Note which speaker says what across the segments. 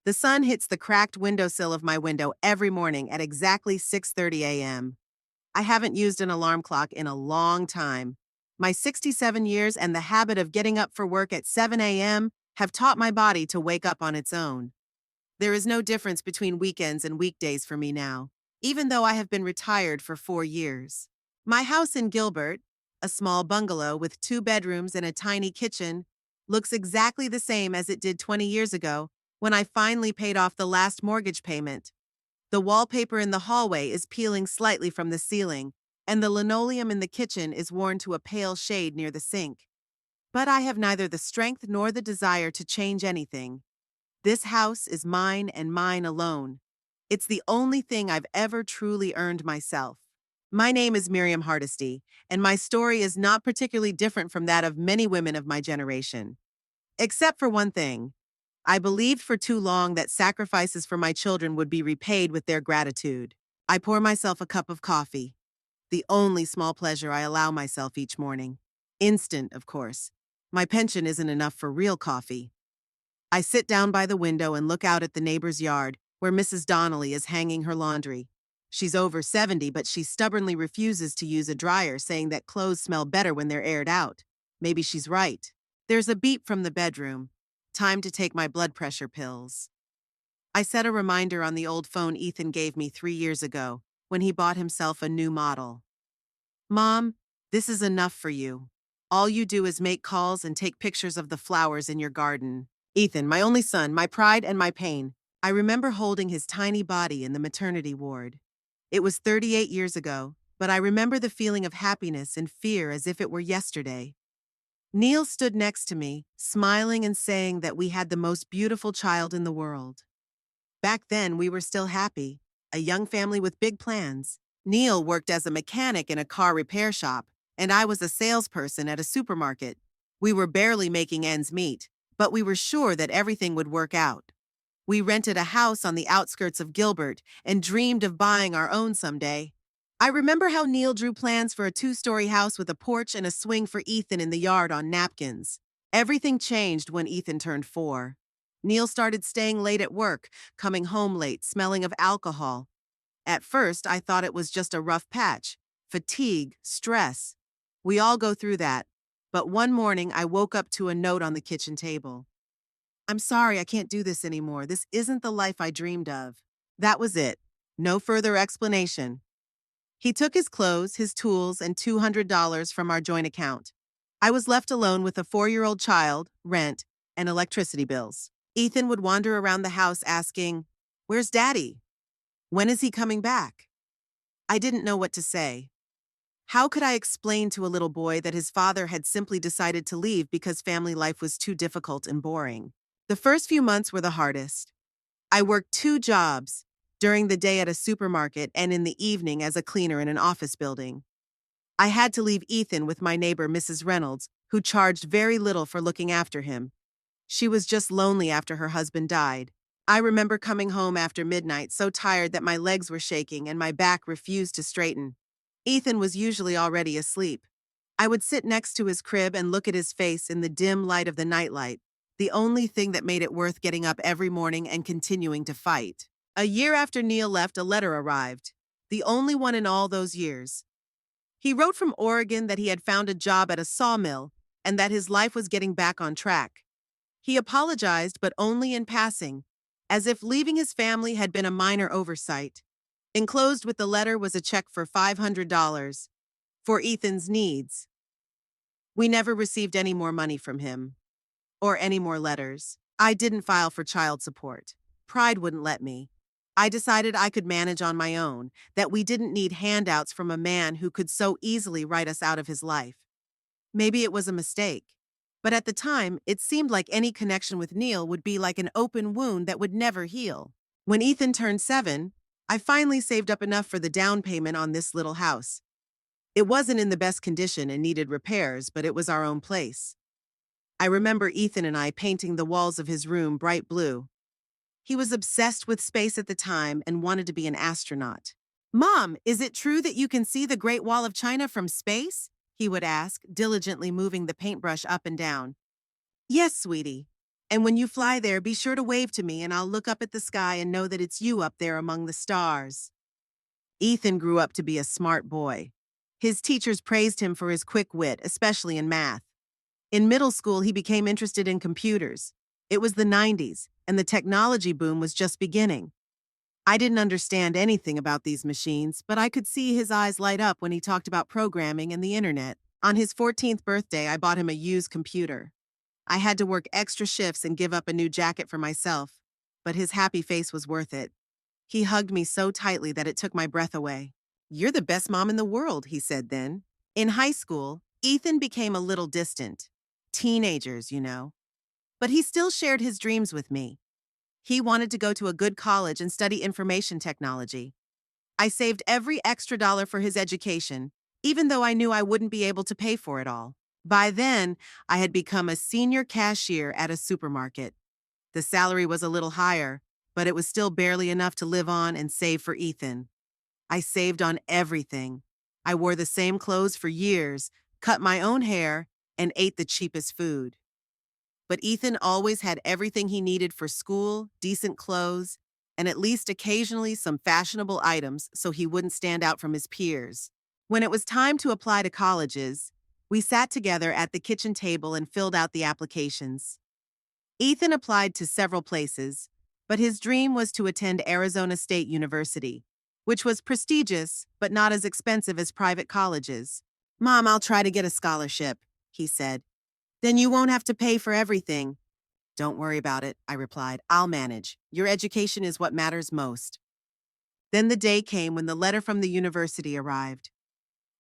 Speaker 1: The sun hits the cracked windowsill of my window every morning at exactly 6:30 a.m. I haven't used an alarm clock in a long time. My 67 years and the habit of getting up for work at 7 a.m. have taught my body to wake up on its own. There is no difference between weekends and weekdays for me now, even though I have been retired for 4 years. My house in Gilbert, a small bungalow with 2 bedrooms and a tiny kitchen, looks exactly the same as it did 20 years ago when I finally paid off the last mortgage payment. The wallpaper in the hallway is peeling slightly from the ceiling, and the linoleum in the kitchen is worn to a pale shade near the sink. But I have neither the strength nor the desire to change anything. This house is mine and mine alone. It's the only thing I've ever truly earned myself. My name is Miriam Hardesty, and my story is not particularly different from that of many women of my generation. Except for one thing. I believed for too long that sacrifices for my children would be repaid with their gratitude. I pour myself a cup of coffee, the only small pleasure I allow myself each morning. Instant, of course. My pension isn't enough for real coffee. I sit down by the window and look out at the neighbor's yard, where Mrs. Donnelly is hanging her laundry. She's over 70, but she stubbornly refuses to use a dryer, saying that clothes smell better when they're aired out. Maybe she's right. There's a beep from the bedroom. Time to take my blood pressure pills. I set a reminder on the old phone Ethan gave me 3 years ago, when he bought himself a new model. Mom, this is enough for you. All you do is make calls and take pictures of the flowers in your garden. Ethan, my only son, my pride and my pain. I remember holding his tiny body in the maternity ward. It was 38 years ago, but I remember the feeling of happiness and fear as if it were yesterday. Neil stood next to me, smiling and saying that we had the most beautiful child in the world. Back then, we were still happy, a young family with big plans. Neil worked as a mechanic in a car repair shop, and I was a salesperson at a supermarket. We were barely making ends meet, but we were sure that everything would work out. We rented a house on the outskirts of Gilbert and dreamed of buying our own someday. I remember how Neil drew plans for a 2-story house with a porch and a swing for Ethan in the yard on napkins. Everything changed when Ethan turned 4. Neil started staying late at work, coming home late, smelling of alcohol. At first, I thought it was just a rough patch. Fatigue, stress. We all go through that. But one morning, I woke up to a note on the kitchen table. I'm sorry, I can't do this anymore. This isn't the life I dreamed of. That was it. No further explanation. He took his clothes, his tools, and $200 from our joint account. I was left alone with a 4-year-old child, rent, and electricity bills. Ethan would wander around the house asking, "Where's Daddy? When is he coming back?" I didn't know what to say. How could I explain to a little boy that his father had simply decided to leave because family life was too difficult and boring? The first few months were the hardest. I worked 2 jobs, during the day at a supermarket and in the evening as a cleaner in an office building. I had to leave Ethan with my neighbor, Mrs. Reynolds, who charged very little for looking after him. She was just lonely after her husband died. I remember coming home after midnight so tired that my legs were shaking and my back refused to straighten. Ethan was usually already asleep. I would sit next to his crib and look at his face in the dim light of the nightlight, the only thing that made it worth getting up every morning and continuing to fight. A year after Neil left, a letter arrived, the only one in all those years. He wrote from Oregon that he had found a job at a sawmill and that his life was getting back on track. He apologized, but only in passing, as if leaving his family had been a minor oversight. Enclosed with the letter was a check for $500 for Ethan's needs. We never received any more money from him, or any more letters. I didn't file for child support. Pride wouldn't let me. I decided I could manage on my own, that we didn't need handouts from a man who could so easily write us out of his life. Maybe it was a mistake, but at the time, it seemed like any connection with Neil would be like an open wound that would never heal. When Ethan turned 7, I finally saved up enough for the down payment on this little house. It wasn't in the best condition and needed repairs, but it was our own place. I remember Ethan and I painting the walls of his room bright blue. He was obsessed with space at the time and wanted to be an astronaut. "Mom, is it true that you can see the Great Wall of China from space?" he would ask, diligently moving the paintbrush up and down. "Yes, sweetie. And when you fly there, be sure to wave to me and I'll look up at the sky and know that it's you up there among the stars. Ethan grew up to be a smart boy. His teachers praised him for his quick wit, especially in math. In middle school, he became interested in computers. It was the 90s, and the technology boom was just beginning. I didn't understand anything about these machines, but I could see his eyes light up when he talked about programming and the internet. On his 14th birthday, I bought him a used computer. I had to work extra shifts and give up a new jacket for myself, but his happy face was worth it. He hugged me so tightly that it took my breath away. "You're the best mom in the world," he said then. In high school, Ethan became a little distant. Teenagers, you know. But he still shared his dreams with me. He wanted to go to a good college and study information technology. I saved every extra dollar for his education, even though I knew I wouldn't be able to pay for it all. By then, I had become a senior cashier at a supermarket. The salary was a little higher, but it was still barely enough to live on and save for Ethan. I saved on everything. I wore the same clothes for years, cut my own hair, and ate the cheapest food. But Ethan always had everything he needed for school, decent clothes, and at least occasionally some fashionable items so he wouldn't stand out from his peers. When it was time to apply to colleges, we sat together at the kitchen table and filled out the applications. Ethan applied to several places, but his dream was to attend Arizona State University, which was prestigious but not as expensive as private colleges. "Mom, I'll try to get a scholarship," he said. "Then you won't have to pay for everything." "Don't worry about it," I replied. "I'll manage. Your education is what matters most." Then the day came when the letter from the university arrived.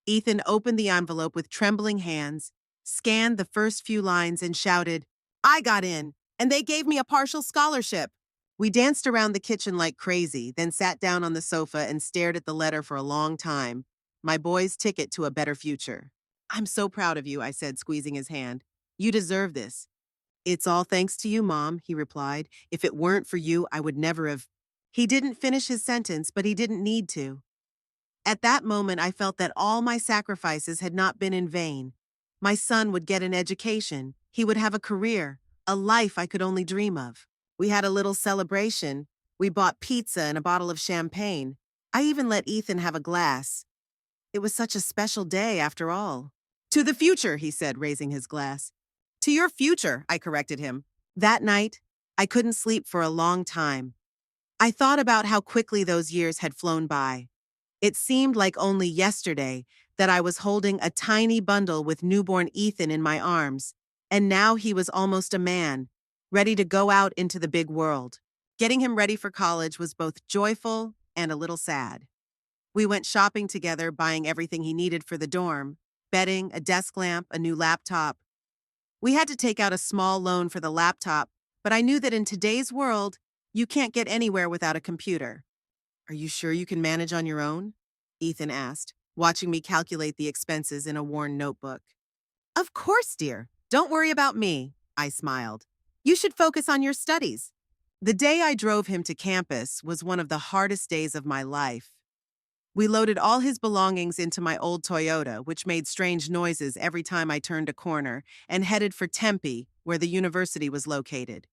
Speaker 1: Ethan opened the envelope with trembling hands, scanned the first few lines, and shouted, "I got in, and they gave me a partial scholarship." We danced around the kitchen like crazy, then sat down on the sofa and stared at the letter for a long time. My boy's ticket to a better future. "I'm so proud of you," I said, squeezing his hand. "You deserve this." "It's all thanks to you, Mom," he replied. "If it weren't for you, I would never have." He didn't finish his sentence, but he didn't need to. At that moment, I felt that all my sacrifices had not been in vain. My son would get an education. He would have a career, a life I could only dream of. We had a little celebration. We bought pizza and a bottle of champagne. I even let Ethan have a glass. It was such a special day after all. "To the future," he said, raising his glass. "To your future," I corrected him. That night, I couldn't sleep for a long time. I thought about how quickly those years had flown by. It seemed like only yesterday that I was holding a tiny bundle with newborn Ethan in my arms, and now he was almost a man, ready to go out into the big world. Getting him ready for college was both joyful and a little sad. We went shopping together, buying everything he needed for the dorm: bedding, a desk lamp, a new laptop. We had to take out a small loan for the laptop, but I knew that in today's world, you can't get anywhere without a computer. "Are you sure you can manage on your own?" Ethan asked, watching me calculate the expenses in a worn notebook. "Of course, dear. Don't worry about me," I smiled. "You should focus on your studies." The day I drove him to campus was one of the hardest days of my life. We loaded all his belongings into my old Toyota, which made strange noises every time I turned a corner, and headed for Tempe, where the university was located.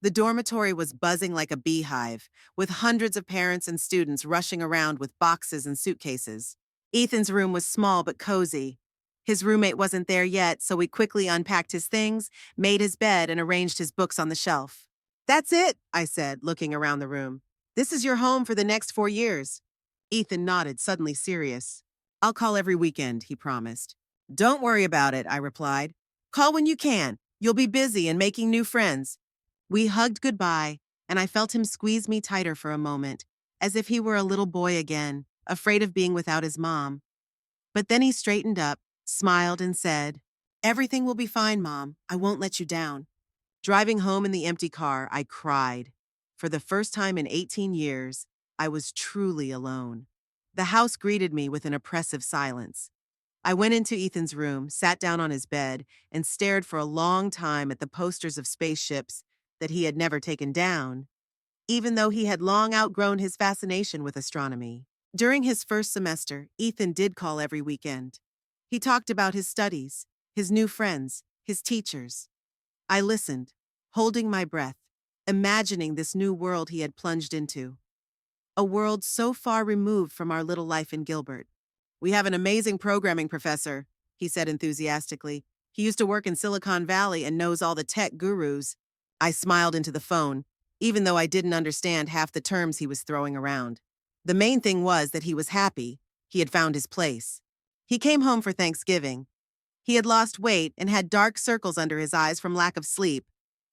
Speaker 1: The dormitory was buzzing like a beehive, with hundreds of parents and students rushing around with boxes and suitcases. Ethan's room was small but cozy. His roommate wasn't there yet, so we quickly unpacked his things, made his bed, and arranged his books on the shelf. "That's it," I said, looking around the room. "This is your home for the next 4 years." Ethan nodded, suddenly serious. "I'll call every weekend," he promised. "Don't worry about it," I replied. "Call when you can. You'll be busy and making new friends." We hugged goodbye, and I felt him squeeze me tighter for a moment, as if he were a little boy again, afraid of being without his mom. But then he straightened up, smiled, and said, "Everything will be fine, Mom. I won't let you down." Driving home in the empty car, I cried. For the first time in 18 years, I was truly alone. The house greeted me with an oppressive silence. I went into Ethan's room, sat down on his bed, and stared for a long time at the posters of spaceships that he had never taken down, even though he had long outgrown his fascination with astronomy. During his first semester, Ethan did call every weekend. He talked about his studies, his new friends, his teachers. I listened, holding my breath, imagining this new world he had plunged into. A world so far removed from our little life in Gilbert. "We have an amazing programming professor," he said enthusiastically. "He used to work in Silicon Valley and knows all the tech gurus." I smiled into the phone, even though I didn't understand half the terms he was throwing around. The main thing was that he was happy. He had found his place. He came home for Thanksgiving. He had lost weight and had dark circles under his eyes from lack of sleep,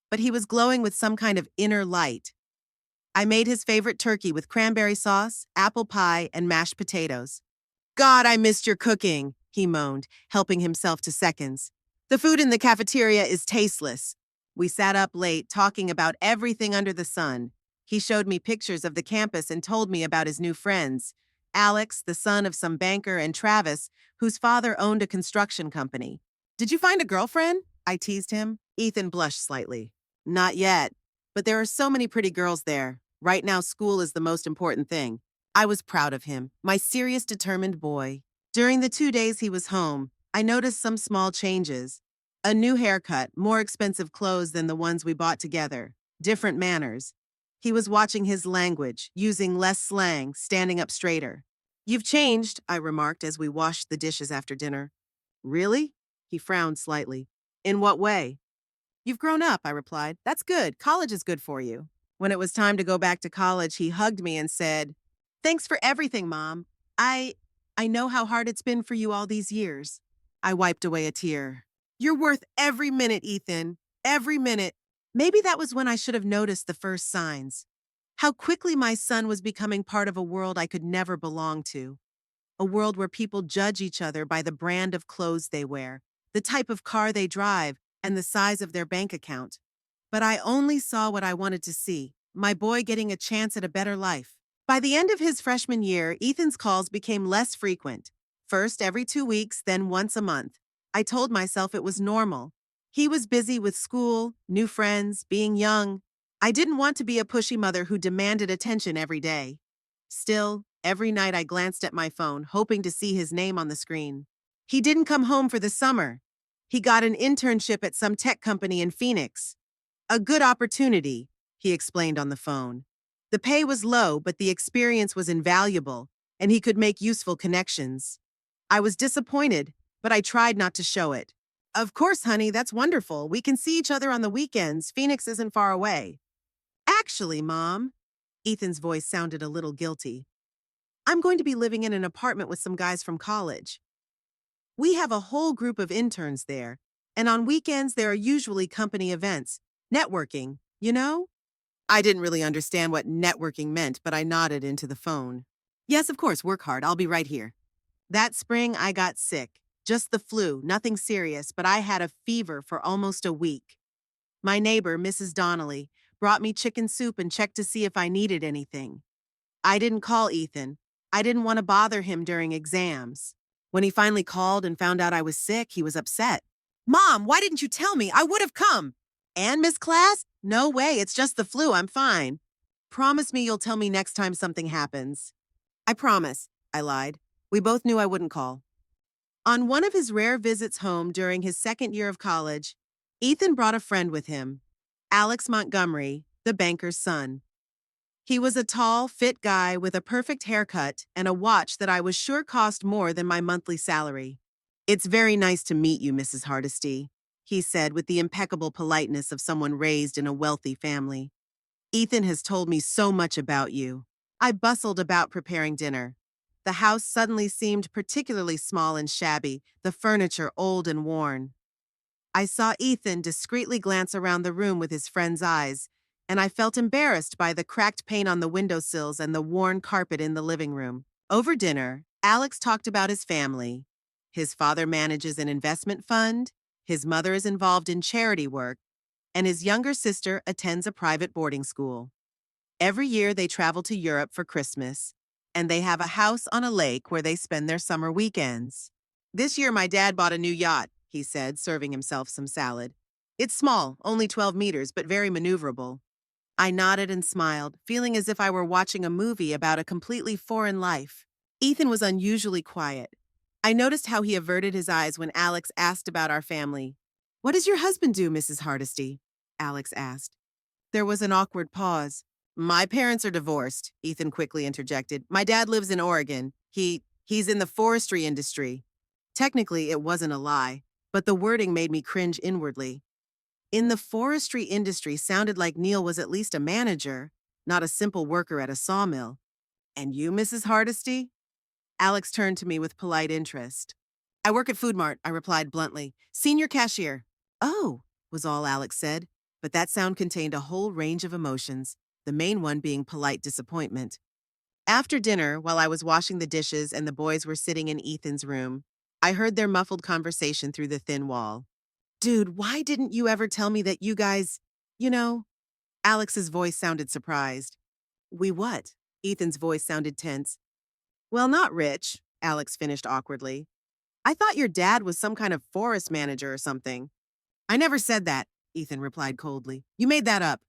Speaker 1: but he was glowing with some kind of inner light. I made his favorite turkey with cranberry sauce, apple pie, and mashed potatoes. "God, I missed your cooking," he moaned, helping himself to seconds. "The food in the cafeteria is tasteless." We sat up late, talking about everything under the sun. He showed me pictures of the campus and told me about his new friends. Alex, the son of some banker, and Travis, whose father owned a construction company. "Did you find a girlfriend?" I teased him. Ethan blushed slightly. "Not yet, but there are so many pretty girls there. Right now, school is the most important thing." I was proud of him, my serious, determined boy. During the 2 days he was home, I noticed some small changes. A new haircut, more expensive clothes than the ones we bought together, different manners. He was watching his language, using less slang, standing up straighter. "You've changed," I remarked as we washed the dishes after dinner. "Really?" He frowned slightly. "In what way?" "You've grown up," I replied. "That's good. College is good for you." When it was time to go back to college, he hugged me and said, "Thanks for everything, Mom. I I know how hard it's been for you all these years." I wiped away a tear. "You're worth every minute, Ethan. Every minute." Maybe that was when I should have noticed the first signs. How quickly my son was becoming part of a world I could never belong to. A world where people judge each other by the brand of clothes they wear, the type of car they drive, and the size of their bank account. But I only saw what I wanted to see, my boy getting a chance at a better life. By the end of his freshman year, Ethan's calls became less frequent. First every 2 weeks, then once a month. I told myself it was normal. He was busy with school, new friends, being young. I didn't want to be a pushy mother who demanded attention every day. Still, every night I glanced at my phone, hoping to see his name on the screen. He didn't come home for the summer. He got an internship at some tech company in Phoenix. "A good opportunity," he explained on the phone. The pay was low, but the experience was invaluable, and he could make useful connections. I was disappointed, but I tried not to show it. "Of course, honey, that's wonderful. We can see each other on the weekends. Phoenix isn't far away." "Actually, Mom," Ethan's voice sounded a little guilty, "I'm going to be living in an apartment with some guys from college. We have a whole group of interns there, and on weekends there are usually company events. Networking, you know?" I didn't really understand what networking meant, but I nodded into the phone. "Yes, of course, work hard. I'll be right here." That spring, I got sick. Just the flu, nothing serious, but I had a fever for almost a week. My neighbor, Mrs. Donnelly, brought me chicken soup and checked to see if I needed anything. I didn't call Ethan. I didn't want to bother him during exams. When he finally called and found out I was sick, he was upset. "Mom, why didn't you tell me? I would have come." "And Miss Class? No way, it's just the flu. I'm fine." "Promise me you'll tell me next time something happens." "I promise," I lied. We both knew I wouldn't call. On one of his rare visits home during his second year of college, Ethan brought a friend with him, Alex Montgomery, the banker's son. He was a tall, fit guy with a perfect haircut and a watch that I was sure cost more than my monthly salary. "It's very nice to meet you, Mrs. Hardesty," he said with the impeccable politeness of someone raised in a wealthy family. "Ethan has told me so much about you." I bustled about preparing dinner. The house suddenly seemed particularly small and shabby, the furniture old and worn. I saw Ethan discreetly glance around the room with his friend's eyes, and I felt embarrassed by the cracked paint on the windowsills and the worn carpet in the living room. Over dinner, Alex talked about his family. His father manages an investment fund, his mother is involved in charity work, and his younger sister attends a private boarding school. Every year they travel to Europe for Christmas, and they have a house on a lake where they spend their summer weekends. "This year my dad bought a new yacht," he said, serving himself some salad. "It's small, only 12 meters, but very maneuverable." I nodded and smiled, feeling as if I were watching a movie about a completely foreign life. Ethan was unusually quiet. I noticed how he averted his eyes when Alex asked about our family. "What does your husband do, Mrs. Hardesty?" Alex asked. There was an awkward pause. My parents are divorced, Ethan quickly interjected. My dad lives in Oregon. He's in the forestry industry. Technically, it wasn't a lie, but the wording made me cringe inwardly. In the forestry industry sounded like Neil was at least a manager, not a simple worker at a sawmill. And you, Mrs. Hardesty? Alex turned to me with polite interest. I work at Food Mart, I replied bluntly. Senior cashier. Oh, was all Alex said, but that sound contained a whole range of emotions, the main one being polite disappointment. After dinner, while I was washing the dishes and the boys were sitting in Ethan's room, I heard their muffled conversation through the thin wall. Dude, why didn't you ever tell me that you guys, you know? Alex's voice sounded surprised. We what? Ethan's voice sounded tense. Well, not rich, Alex finished awkwardly. I thought your dad was some kind of forest manager or something. I never said that, Ethan replied coldly. You made that up.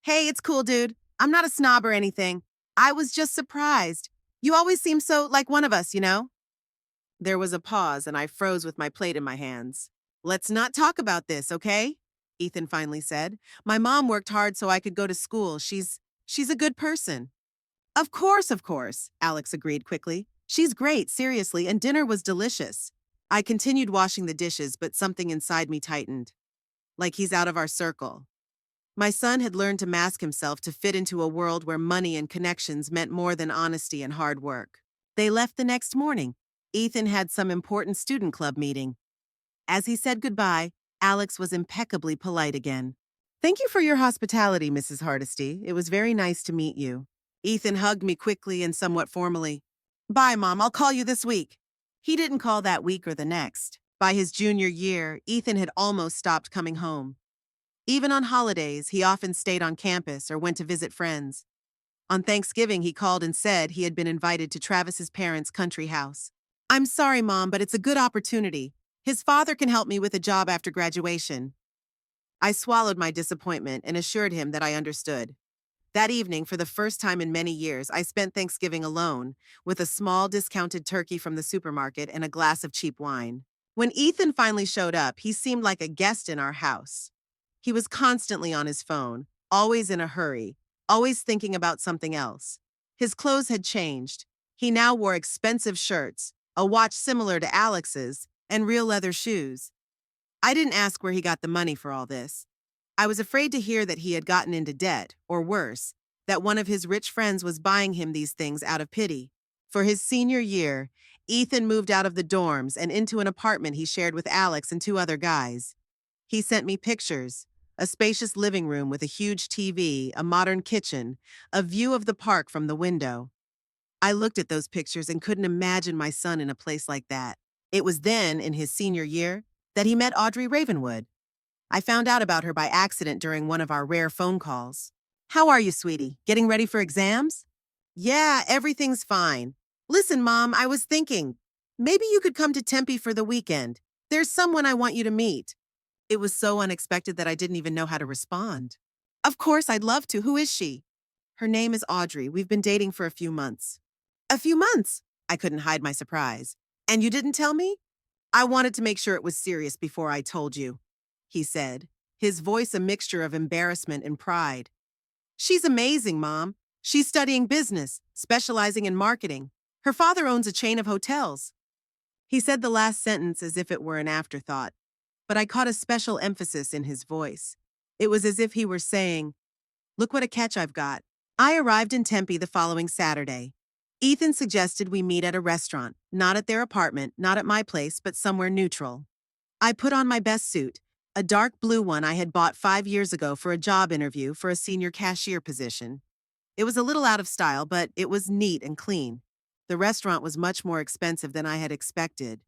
Speaker 1: Hey, it's cool, dude. I'm not a snob or anything. I was just surprised. You always seem so like one of us, you know? There was a pause, and I froze with my plate in my hands. Let's not talk about this, okay? Ethan finally said. My mom worked hard so I could go to school. She's a good person. Of course, Alex agreed quickly. She's great, seriously, and dinner was delicious. I continued washing the dishes, but something inside me tightened. Like he's out of our circle. My son had learned to mask himself to fit into a world where money and connections meant more than honesty and hard work. They left the next morning. Ethan had some important student club meeting. As he said goodbye, Alex was impeccably polite again. Thank you for your hospitality, Mrs. Hardesty. It was very nice to meet you. Ethan hugged me quickly and somewhat formally. Bye, Mom. I'll call you this week. He didn't call that week or the next. By his junior year, Ethan had almost stopped coming home. Even on holidays, he often stayed on campus or went to visit friends. On Thanksgiving, he called and said he had been invited to Travis's parents' country house. I'm sorry, Mom, but it's a good opportunity. His father can help me with a job after graduation. I swallowed my disappointment and assured him that I understood. That evening, for the first time in many years, I spent Thanksgiving alone, with a small discounted turkey from the supermarket and a glass of cheap wine. When Ethan finally showed up, he seemed like a guest in our house. He was constantly on his phone, always in a hurry, always thinking about something else. His clothes had changed. He now wore expensive shirts, a watch similar to Alex's, and real leather shoes. I didn't ask where he got the money for all this. I was afraid to hear that he had gotten into debt, or worse, that one of his rich friends was buying him these things out of pity. For his senior year, Ethan moved out of the dorms and into an apartment he shared with Alex and two other guys. He sent me pictures, a spacious living room with a huge TV, a modern kitchen, a view of the park from the window. I looked at those pictures and couldn't imagine my son in a place like that. It was then, in his senior year, that he met Audrey Ravenwood. I found out about her by accident during one of our rare phone calls. How are you, sweetie? Getting ready for exams? Yeah, everything's fine. Listen, Mom, I was thinking, maybe you could come to Tempe for the weekend. There's someone I want you to meet. It was so unexpected that I didn't even know how to respond. Of course, I'd love to. Who is she? Her name is Audrey. We've been dating for a few months. A few months? I couldn't hide my surprise. And you didn't tell me? I wanted to make sure it was serious before I told you, he said, his voice a mixture of embarrassment and pride. She's amazing, Mom. She's studying business, specializing in marketing. Her father owns a chain of hotels. He said the last sentence as if it were an afterthought, but I caught a special emphasis in his voice. It was as if he were saying, look what a catch I've got. I arrived in Tempe the following Saturday. Ethan suggested we meet at a restaurant, not at their apartment, not at my place, but somewhere neutral. I put on my best suit, a dark blue one I had bought 5 years ago for a job interview for a senior cashier position. It was a little out of style, but it was neat and clean. The restaurant was much more expensive than I had expected.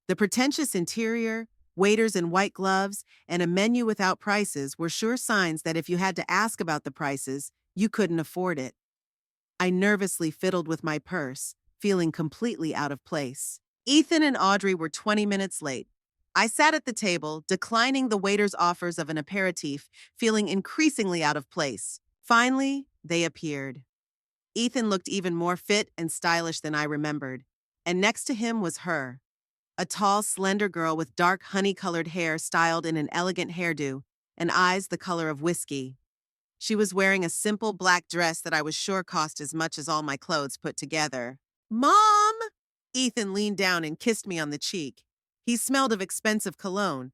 Speaker 1: The pretentious interior, waiters in white gloves, and a menu without prices were sure signs that if you had to ask about the prices, you couldn't afford it. I nervously fiddled with my purse, feeling completely out of place. Ethan and Audrey were 20 minutes late. I sat at the table, declining the waiter's offers of an aperitif, feeling increasingly out of place. Finally, they appeared. Ethan looked even more fit and stylish than I remembered, and next to him was her, a tall, slender girl with dark honey-colored hair styled in an elegant hairdo. and eyes the color of whiskey. She was wearing a simple black dress that I was sure cost as much as all my clothes put together. Mom! Ethan leaned down and kissed me on the cheek. He smelled of expensive cologne.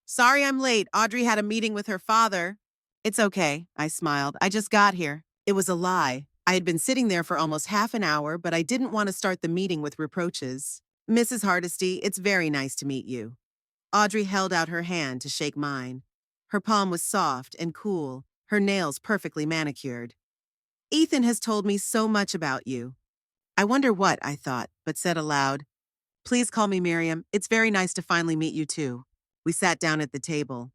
Speaker 1: Sorry I'm late. Audrey had a meeting with her father. It's okay, I smiled. I just got here. It was a lie. I had been sitting there for almost half an hour, but I didn't want to start the meeting with reproaches. Mrs. Hardesty, it's very nice to meet you. Audrey held out her hand to shake mine. Her palm was soft and cool, her nails perfectly manicured. Ethan has told me so much about you. I wonder what, I thought, but said aloud, Please call me Miriam. It's very nice to finally meet you too. We sat down at the table.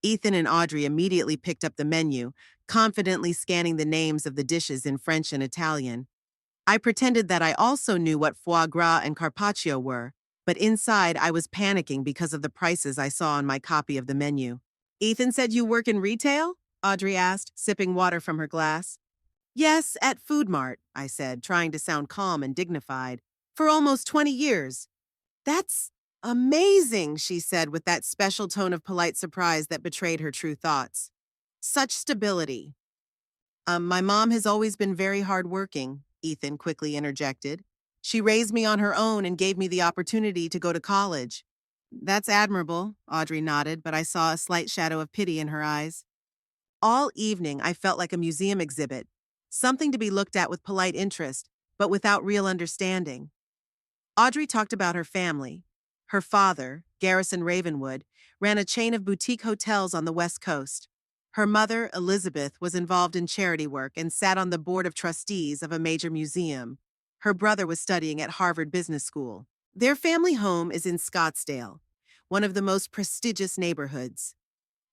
Speaker 1: Ethan and Audrey immediately picked up the menu, confidently scanning the names of the dishes in French and Italian. I pretended that I also knew what foie gras and carpaccio were, but inside I was panicking because of the prices I saw on my copy of the menu. Ethan said you work in retail? Audrey asked, sipping water from her glass. Yes, at Food Mart, I said, trying to sound calm and dignified. For almost 20 years. That's amazing, she said with that special tone of polite surprise that betrayed her true thoughts. Such stability. My mom has always been very hardworking, Ethan quickly interjected. She raised me on her own and gave me the opportunity to go to college. That's admirable, Audrey nodded, but I saw a slight shadow of pity in her eyes. All evening, I felt like a museum exhibit, something to be looked at with polite interest, but without real understanding. Audrey talked about her family. Her father, Garrison Ravenwood, ran a chain of boutique hotels on the West Coast. Her mother, Elizabeth, was involved in charity work and sat on the board of trustees of a major museum. Her brother was studying at Harvard Business School. Their family home is in Scottsdale, one of the most prestigious neighborhoods.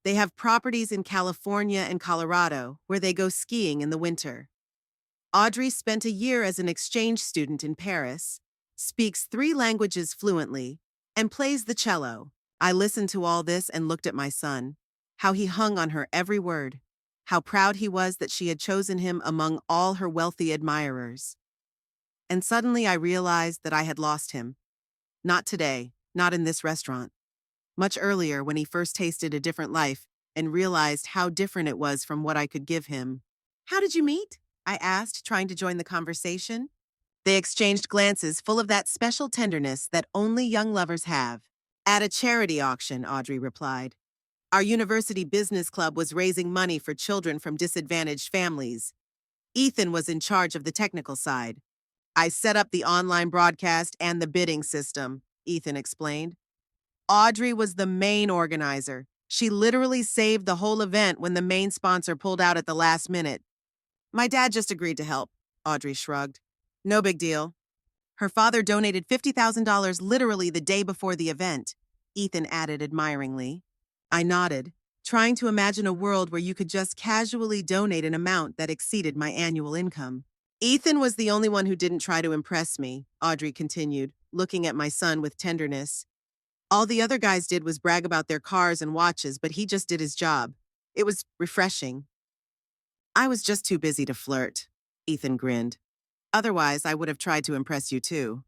Speaker 1: They have properties in California and Colorado, where they go skiing in the winter. Audrey spent a year as an exchange student in Paris, speaks 3 languages fluently, and plays the cello. I listened to all this and looked at my son, how he hung on her every word, how proud he was that she had chosen him among all her wealthy admirers. And suddenly I realized that I had lost him. Not today, not in this restaurant. Much earlier when he first tasted a different life and realized how different it was from what I could give him. How did you meet? I asked, trying to join the conversation. They exchanged glances full of that special tenderness that only young lovers have. At a charity auction, Audrey replied. Our university business club was raising money for children from disadvantaged families. Ethan was in charge of the technical side. I set up the online broadcast and the bidding system, Ethan explained. Audrey was the main organizer. She literally saved the whole event when the main sponsor pulled out at the last minute. My dad just agreed to help, Audrey shrugged. No big deal. Her father donated $50,000 literally the day before the event, Ethan added admiringly. I nodded, trying to imagine a world where you could just casually donate an amount that exceeded my annual income. Ethan was the only one who didn't try to impress me, Audrey continued, looking at my son with tenderness. All the other guys did was brag about their cars and watches, but he just did his job. It was refreshing. I was just too busy to flirt, Ethan grinned. Otherwise, I would have tried to impress you too.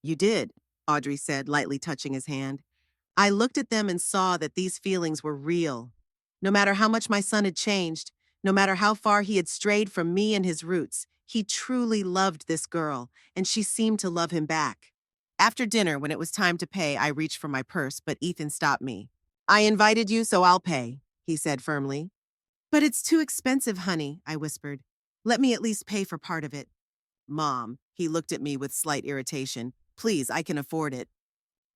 Speaker 1: You did, Audrey said, lightly touching his hand. I looked at them and saw that these feelings were real. No matter how much my son had changed, no matter how far he had strayed from me and his roots, he truly loved this girl, and she seemed to love him back. After dinner, when it was time to pay, I reached for my purse, but Ethan stopped me. I invited you, so I'll pay, he said firmly. But it's too expensive, honey, I whispered. Let me at least pay for part of it. Mom, he looked at me with slight irritation. Please, I can afford it.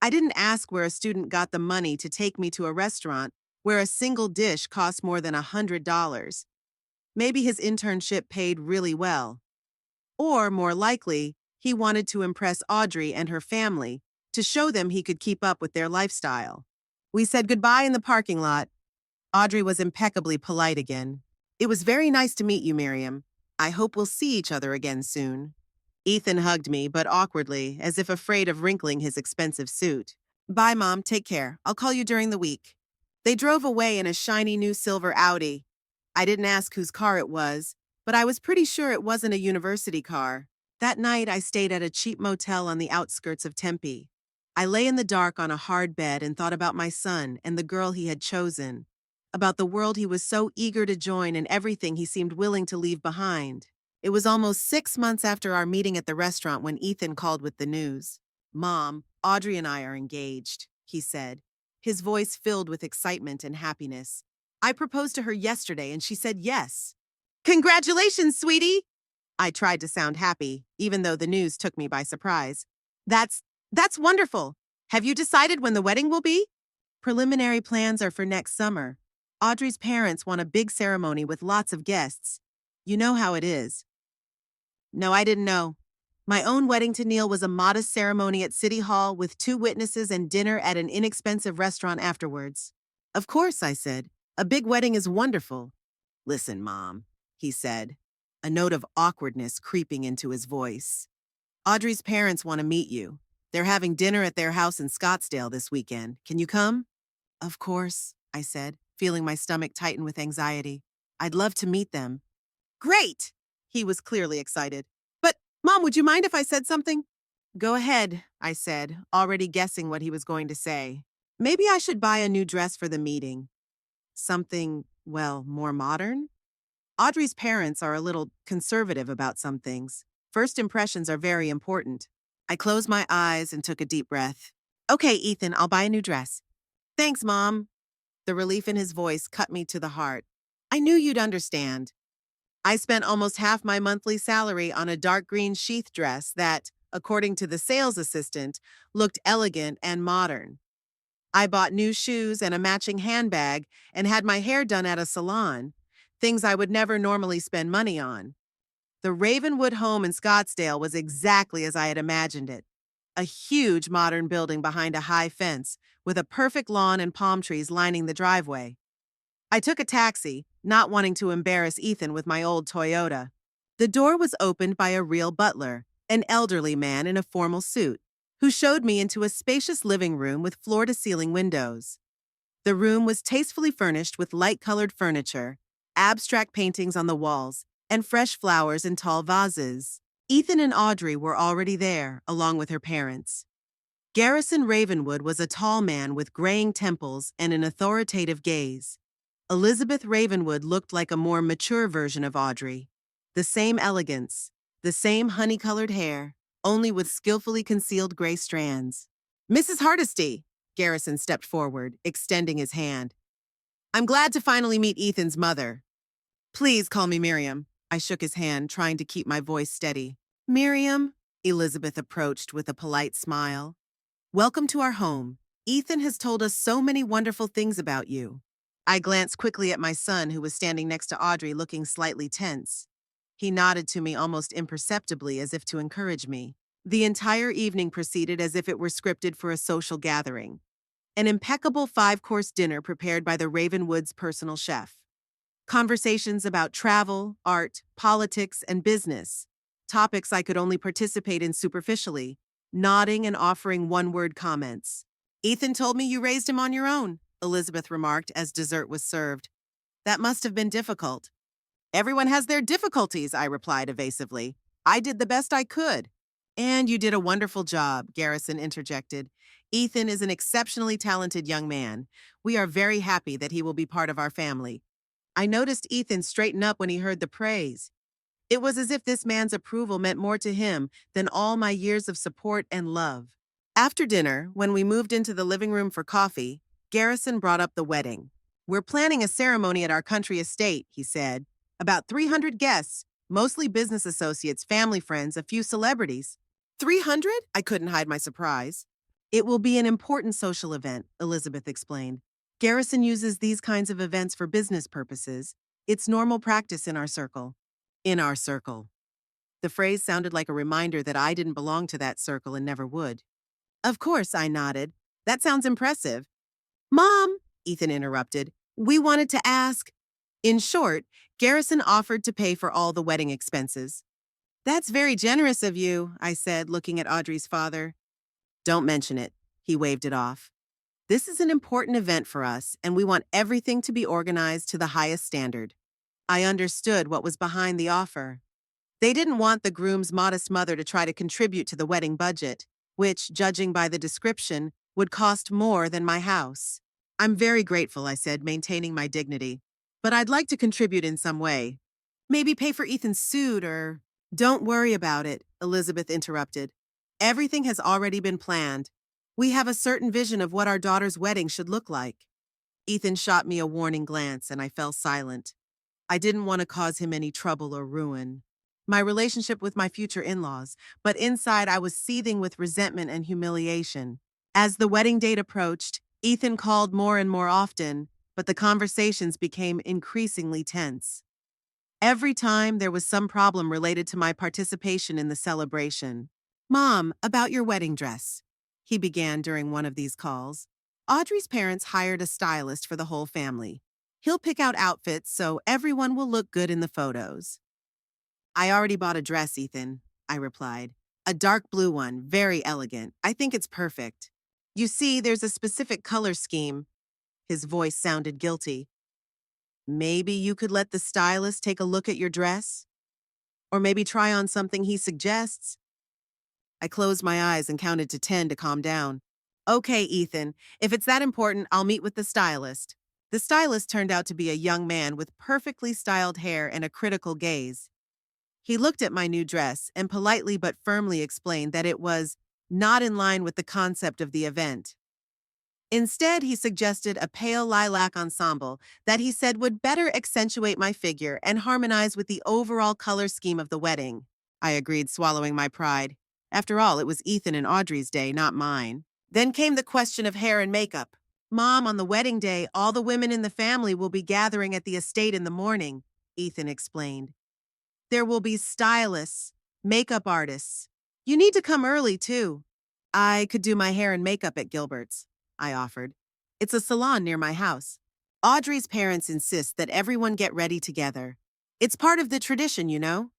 Speaker 1: I didn't ask where a student got the money to take me to a restaurant where a single dish cost more than $100. Maybe his internship paid really well. Or, more likely, he wanted to impress Audrey and her family to show them he could keep up with their lifestyle. We said goodbye in the parking lot. Audrey was impeccably polite again. It was very nice to meet you, Miriam. I hope we'll see each other again soon. Ethan hugged me, but awkwardly, as if afraid of wrinkling his expensive suit. Bye, Mom. Take care. I'll call you during the week. They drove away in a shiny new silver Audi. I didn't ask whose car it was, but I was pretty sure it wasn't a university car. That night, I stayed at a cheap motel on the outskirts of Tempe. I lay in the dark on a hard bed and thought about my son and the girl he had chosen. about the world he was so eager to join and everything he seemed willing to leave behind. It was almost 6 months after our meeting at the restaurant when Ethan called with the news. "Mom, Audrey and I are engaged," he said, his voice filled with excitement and happiness. "I proposed to her yesterday and she said yes." "Congratulations, sweetie!" I tried to sound happy, even though the news took me by surprise. That's that's wonderful. Have you decided when the wedding will be?" "Preliminary plans are for next summer. Audrey's parents want a big ceremony with lots of guests. You know how it is." No, I didn't know. My own wedding to Neil was a modest ceremony at City Hall with 2 witnesses and dinner at an inexpensive restaurant afterwards. "Of course," I said. "A big wedding is wonderful." "Listen, Mom," he said, a note of awkwardness creeping into his voice. "Audrey's parents want to meet you. They're having dinner at their house in Scottsdale this weekend. Can you come?" "Of course," I said, feeling my stomach tighten with anxiety. "I'd love to meet them." "Great!" He was clearly excited. "But, Mom, would you mind if I said something?" "Go ahead," I said, already guessing what he was going to say. "Maybe I should buy a new dress for the meeting. Something, well, more modern?" Audrey's parents are a little conservative about some things. First impressions are very important. I closed my eyes and took a deep breath. "Okay, Ethan, I'll buy a new dress." "Thanks, Mom." The relief in his voice cut me to the heart. "I knew you'd understand." I spent almost half my monthly salary on a dark green sheath dress that, according to the sales assistant, looked elegant and modern. I bought new shoes and a matching handbag and had my hair done at a salon, things I would never normally spend money on. The Ravenwood home in Scottsdale was exactly as I had imagined it. A huge modern building behind a high fence, with a perfect lawn and palm trees lining the driveway. I took a taxi, not wanting to embarrass Ethan with my old Toyota. The door was opened by a real butler, an elderly man in a formal suit, who showed me into a spacious living room with floor-to-ceiling windows. The room was tastefully furnished with light-colored furniture, abstract paintings on the walls, and fresh flowers in tall vases. Ethan and Audrey were already there, along with her parents. Garrison Ravenwood was a tall man with graying temples and an authoritative gaze. Elizabeth Ravenwood looked like a more mature version of Audrey. The same elegance, the same honey-colored hair, only with skillfully concealed gray strands. "Mrs. Hardesty," Garrison stepped forward, extending his hand. "I'm glad to finally meet Ethan's mother." "Please call me Miriam." I shook his hand, trying to keep my voice steady. "Miriam," Elizabeth approached with a polite smile. "Welcome to our home. Ethan has told us so many wonderful things about you." I glanced quickly at my son, who was standing next to Audrey, looking slightly tense. He nodded to me almost imperceptibly, as if to encourage me. The entire evening proceeded as if it were scripted for a social gathering. An impeccable 5-course dinner prepared by the Ravenwood's personal chef. Conversations about travel, art, politics, and business. Topics I could only participate in superficially, nodding and offering one-word comments. "Ethan told me you raised him on your own," Elizabeth remarked as dessert was served. "That must have been difficult." "Everyone has their difficulties," I replied evasively. "I did the best I could." "And you did a wonderful job," Garrison interjected. "Ethan is an exceptionally talented young man. We are very happy that he will be part of our family." I noticed Ethan straighten up when he heard the praise. It was as if this man's approval meant more to him than all my years of support and love. After dinner, when we moved into the living room for coffee, Garrison brought up the wedding. "We're planning a ceremony at our country estate," he said. "About 300 guests, mostly business associates, family friends, a few celebrities." 300? I couldn't hide my surprise. "It will be an important social event," Elizabeth explained. "Garrison uses these kinds of events for business purposes. It's normal practice in our circle." In our circle. The phrase sounded like a reminder that I didn't belong to that circle and never would. "Of course," I nodded. "That sounds impressive." "Mom," Ethan interrupted, "we wanted to ask." In short, Garrison offered to pay for all the wedding expenses. "That's very generous of you," I said, looking at Audrey's father. "Don't mention it." He waved it off. "This is an important event for us, and we want everything to be organized to the highest standard." I understood what was behind the offer. They didn't want the groom's modest mother to try to contribute to the wedding budget, which, judging by the description, would cost more than my house. I'm very grateful, I said, maintaining my dignity. But I'd like to contribute in some way. Maybe pay for Ethan's suit or... Don't worry about it, Elizabeth interrupted. Everything has already been planned. We have a certain vision of what our daughter's wedding should look like. Ethan shot me a warning glance and I fell silent. I didn't want to cause him any trouble or ruin my relationship with my future in-laws, but inside I was seething with resentment and humiliation. As the wedding date approached, Ethan called more and more often, but the conversations became increasingly tense. Every time there was some problem related to my participation in the celebration. Mom, about your wedding dress, he began during one of these calls. Audrey's parents hired a stylist for the whole family. He'll pick out outfits so everyone will look good in the photos. I already bought a dress, Ethan, I replied. A dark blue one, very elegant. I think it's perfect. You see, there's a specific color scheme. His voice sounded guilty. Maybe you could let the stylist take a look at your dress? Or maybe try on something he suggests? I closed my eyes and counted to 10 to calm down. Okay, Ethan, if it's that important, I'll meet with the stylist. The stylist turned out to be a young man with perfectly styled hair and a critical gaze. He looked at my new dress and politely but firmly explained that it was not in line with the concept of the event. Instead, he suggested a pale lilac ensemble that he said would better accentuate my figure and harmonize with the overall color scheme of the wedding. I agreed, swallowing my pride. After all, it was Ethan and Audrey's day, not mine. Then came the question of hair and makeup. Mom, on the wedding day, all the women in the family will be gathering at the estate in the morning, Ethan explained. There will be stylists, makeup artists. You need to come early, too. I could do my hair and makeup at Gilbert's, I offered. It's a salon near my house. Audrey's parents insist that everyone get ready together. It's part of the tradition, you know?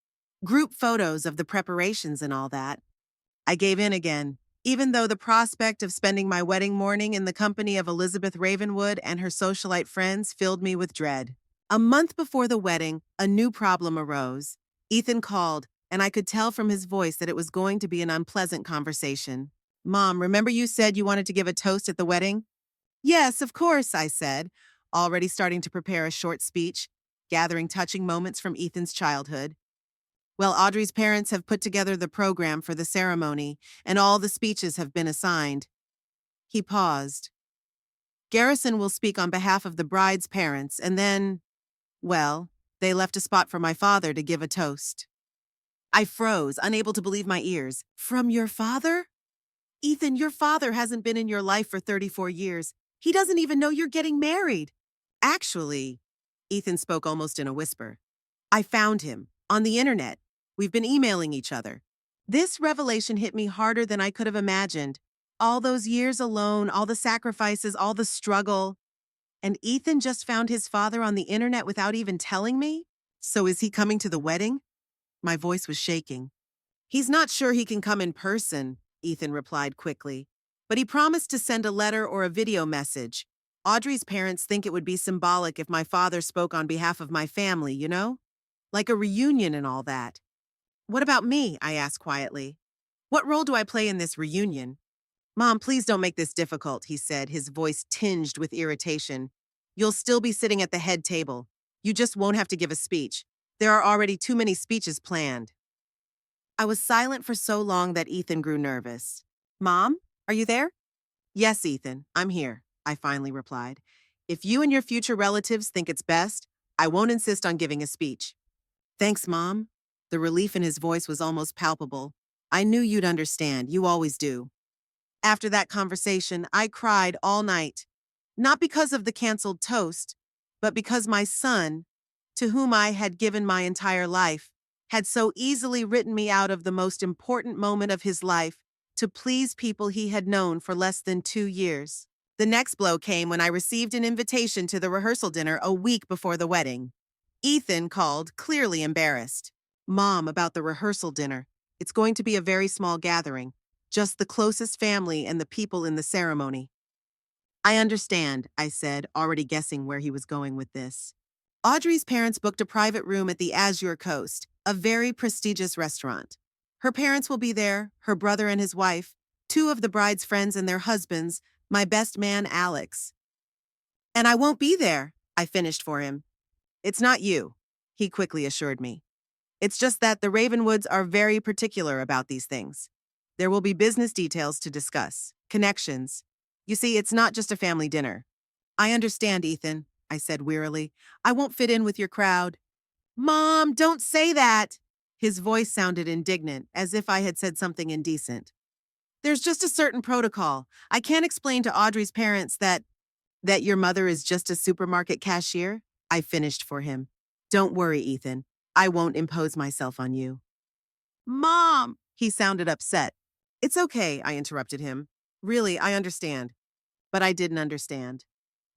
Speaker 1: Group photos of the preparations and all that. I gave in again, even though the prospect of spending my wedding morning in the company of Elizabeth Ravenwood and her socialite friends filled me with dread. A month before the wedding, a new problem arose. Ethan called, and I could tell from his voice that it was going to be an unpleasant conversation. Mom, remember you said you wanted to give a toast at the wedding? Yes, of course, I said, already starting to prepare a short speech, gathering touching moments from Ethan's childhood. Well, Audrey's parents have put together the program for the ceremony, and all the speeches have been assigned. He paused. Garrison will speak on behalf of the bride's parents, and then, well, they left a spot for my father to give a toast. I froze, unable to believe my ears. From your father? Ethan, your father hasn't been in your life for 34 years. He doesn't even know you're getting married. Actually, Ethan spoke almost in a whisper. I found him on the internet. We've been emailing each other. This revelation hit me harder than I could have imagined. All those years alone, all the sacrifices, all the struggle. And Ethan just found his father on the internet without even telling me? So is he coming to the wedding? My voice was shaking. He's not sure he can come in person, Ethan replied quickly. But he promised to send a letter or a video message. Audrey's parents think it would be symbolic if my father spoke on behalf of my family, you know? Like a reunion and all that. What about me? I asked quietly. What role do I play in this reunion? Mom, please don't make this difficult, he said, his voice tinged with irritation. You'll still be sitting at the head table. You just won't have to give a speech. There are already too many speeches planned. I was silent for so long that Ethan grew nervous. Mom, are you there? Yes, Ethan, I'm here, I finally replied. If you and your future relatives think it's best, I won't insist on giving a speech. Thanks, Mom. The relief in his voice was almost palpable. I knew you'd understand. You always do. After that conversation, I cried all night. Not because of the canceled toast, but because my son, to whom I had given my entire life, had so easily written me out of the most important moment of his life to please people he had known for less than 2 years. The next blow came when I received an invitation to the rehearsal dinner a week before the wedding. Ethan called, clearly embarrassed. Mom, about the rehearsal dinner. It's going to be a very small gathering. Just the closest family and the people in the ceremony. I understand, I said, already guessing where he was going with this. Audrey's parents booked a private room at the Azure Coast, a very prestigious restaurant. Her parents will be there, her brother and his wife, 2 of the bride's friends and their husbands, my best man, Alex. And I won't be there, I finished for him. It's not you, he quickly assured me. It's just that the Ravenwoods are very particular about these things. There will be business details to discuss, connections. You see, it's not just a family dinner. I understand, Ethan, I said wearily. I won't fit in with your crowd. Mom, don't say that! His voice sounded indignant, as if I had said something indecent. There's just a certain protocol. I can't explain to Audrey's parents that your mother is just a supermarket cashier. I finished for him. Don't worry, Ethan. I won't impose myself on you. Mom! He sounded upset. It's okay, I interrupted him. Really, I understand. But I didn't understand.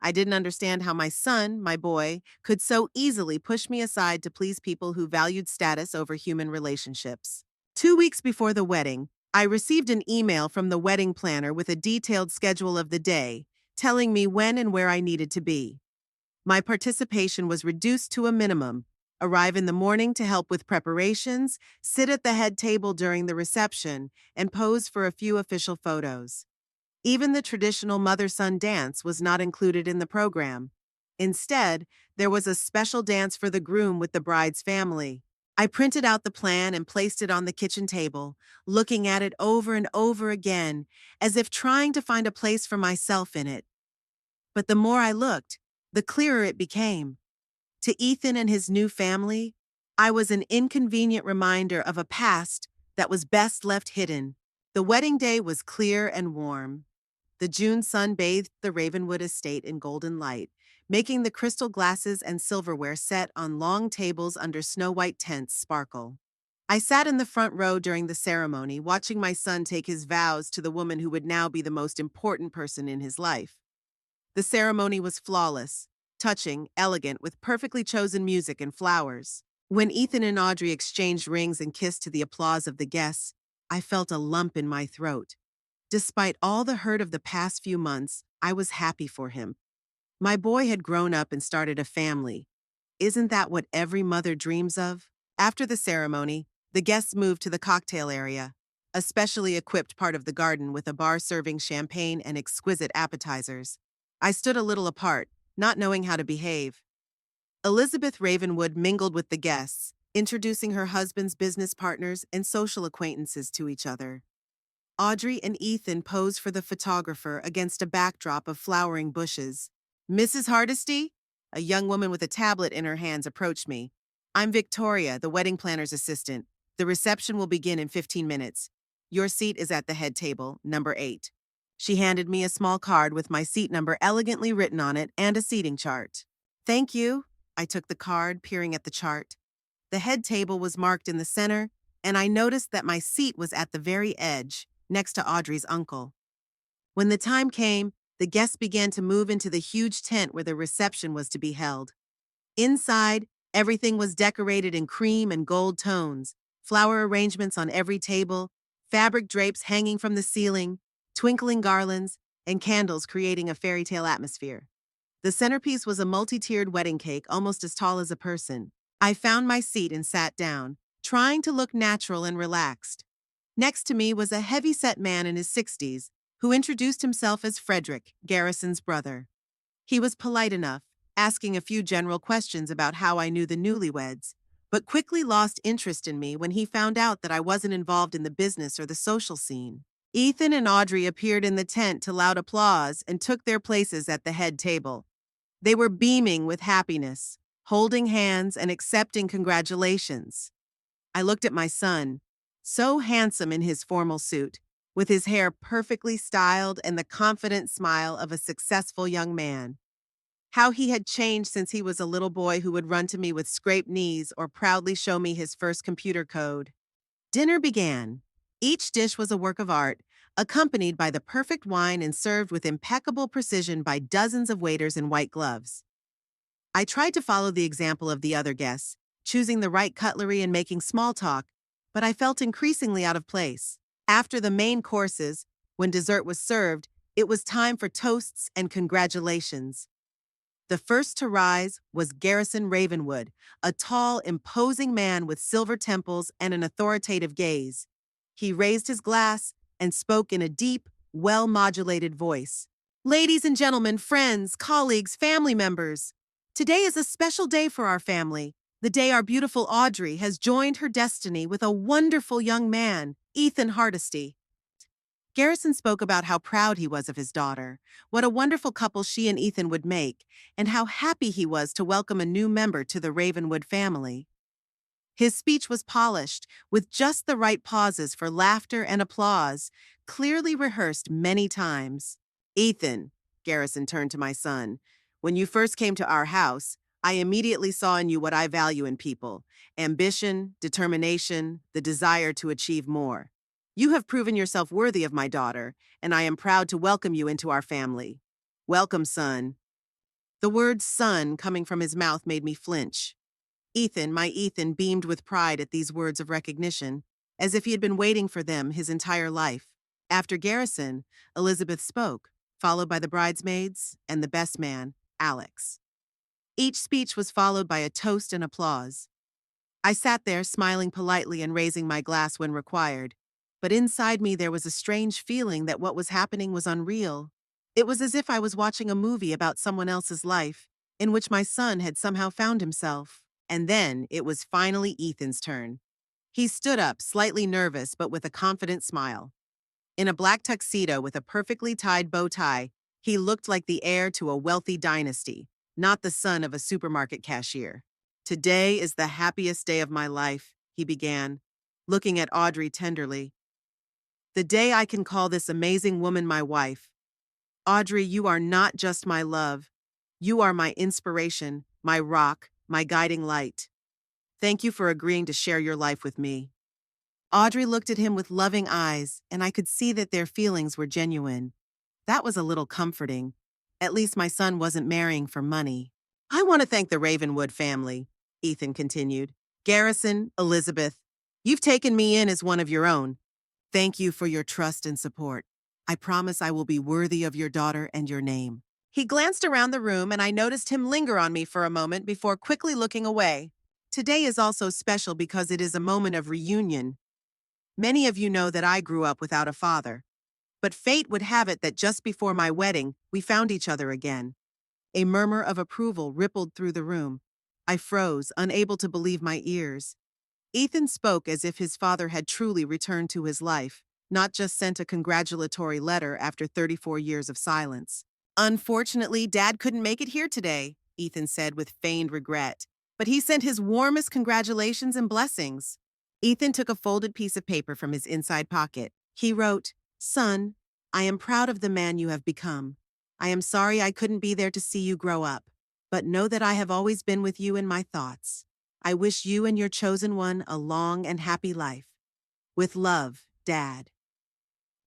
Speaker 1: I didn't understand how my son, my boy, could so easily push me aside to please people who valued status over human relationships. 2 weeks before the wedding, I received an email from the wedding planner with a detailed schedule of the day, telling me when and where I needed to be. My participation was reduced to a minimum: arrive in the morning to help with preparations, sit at the head table during the reception, and pose for a few official photos. Even the traditional mother-son dance was not included in the program. Instead, there was a special dance for the groom with the bride's family. I printed out the plan and placed it on the kitchen table, looking at it over and over again, as if trying to find a place for myself in it. But the more I looked, the clearer it became. To Ethan and his new family, I was an inconvenient reminder of a past that was best left hidden. The wedding day was clear and warm. The June sun bathed the Ravenwood estate in golden light, making the crystal glasses and silverware set on long tables under snow-white tents sparkle. I sat in the front row during the ceremony, watching my son take his vows to the woman who would now be the most important person in his life. The ceremony was flawless, touching, elegant, with perfectly chosen music and flowers. When Ethan and Audrey exchanged rings and kissed to the applause of the guests, I felt a lump in my throat. Despite all the hurt of the past few months, I was happy for him. My boy had grown up and started a family. Isn't that what every mother dreams of? After the ceremony, the guests moved to the cocktail area, a specially equipped part of the garden with a bar serving champagne and exquisite appetizers. I stood a little apart, not knowing how to behave. Elizabeth Ravenwood mingled with the guests, introducing her husband's business partners and social acquaintances to each other. Audrey and Ethan posed for the photographer against a backdrop of flowering bushes. Mrs. Hardesty? A young woman with a tablet in her hands approached me. I'm Victoria, the wedding planner's assistant. The reception will begin in 15 minutes. Your seat is at the head table, number 8. She handed me a small card with my seat number elegantly written on it and a seating chart. Thank you. I took the card, peering at the chart. The head table was marked in the center, and I noticed that my seat was at the very edge, next to Audrey's uncle. When the time came, the guests began to move into the huge tent where the reception was to be held. Inside, everything was decorated in cream and gold tones, flower arrangements on every table, fabric drapes hanging from the ceiling, twinkling garlands, and candles creating a fairy tale atmosphere. The centerpiece was a multi-tiered wedding cake almost as tall as a person. I found my seat and sat down, trying to look natural and relaxed. Next to me was a heavy-set man in his 60s, who introduced himself as Frederick, Garrison's brother. He was polite enough, asking a few general questions about how I knew the newlyweds, but quickly lost interest in me when he found out that I wasn't involved in the business or the social scene. Ethan and Audrey appeared in the tent to loud applause and took their places at the head table. They were beaming with happiness, holding hands and accepting congratulations. I looked at my son, so handsome in his formal suit, with his hair perfectly styled and the confident smile of a successful young man. How he had changed since he was a little boy who would run to me with scraped knees or proudly show me his first computer code. Dinner began. Each dish was a work of art, accompanied by the perfect wine and served with impeccable precision by dozens of waiters in white gloves. I tried to follow the example of the other guests, choosing the right cutlery and making small talk, but I felt increasingly out of place. After the main courses, when dessert was served, it was time for toasts and congratulations. The first to rise was Garrison Ravenwood, a tall, imposing man with silver temples and an authoritative gaze. He raised his glass and spoke in a deep, well-modulated voice. Ladies and gentlemen, friends, colleagues, family members, today is a special day for our family. The day our beautiful Audrey has joined her destiny with a wonderful young man, Ethan Hardesty. Garrison spoke about how proud he was of his daughter, what a wonderful couple she and Ethan would make, and how happy he was to welcome a new member to the Ravenwood family. His speech was polished, with just the right pauses for laughter and applause, clearly rehearsed many times. Ethan, Garrison turned to my son, when you first came to our house, I immediately saw in you what I value in people: ambition, determination, the desire to achieve more. You have proven yourself worthy of my daughter, and I am proud to welcome you into our family. Welcome, son. The word son coming from his mouth made me flinch. Ethan, my Ethan, beamed with pride at these words of recognition, as if he had been waiting for them his entire life. After Garrison, Elizabeth spoke, followed by the bridesmaids and the best man, Alex. Each speech was followed by a toast and applause. I sat there, smiling politely and raising my glass when required, but inside me there was a strange feeling that what was happening was unreal. It was as if I was watching a movie about someone else's life, in which my son had somehow found himself. And then it was finally Ethan's turn. He stood up, slightly nervous but with a confident smile. In a black tuxedo with a perfectly tied bow tie, he looked like the heir to a wealthy dynasty, not the son of a supermarket cashier. Today is the happiest day of my life, he began, looking at Audrey tenderly. The day I can call this amazing woman my wife. Audrey, you are not just my love. You are my inspiration, my rock, my guiding light. Thank you for agreeing to share your life with me. Audrey looked at him with loving eyes, and I could see that their feelings were genuine. That was a little comforting. At least my son wasn't marrying for money. I want to thank the Ravenwood family, Ethan continued. Garrison, Elizabeth, you've taken me in as one of your own. Thank you for your trust and support. I promise I will be worthy of your daughter and your name. He glanced around the room and I noticed him linger on me for a moment before quickly looking away. Today is also special because it is a moment of reunion. Many of you know that I grew up without a father, but fate would have it that just before my wedding, we found each other again. A murmur of approval rippled through the room. I froze, unable to believe my ears. Ethan spoke as if his father had truly returned to his life, not just sent a congratulatory letter after 34 years of silence. Unfortunately, Dad couldn't make it here today, Ethan said with feigned regret, but he sent his warmest congratulations and blessings. Ethan took a folded piece of paper from his inside pocket. He wrote, Son, I am proud of the man you have become. I am sorry I couldn't be there to see you grow up, but know that I have always been with you in my thoughts. I wish you and your chosen one a long and happy life. With love, Dad.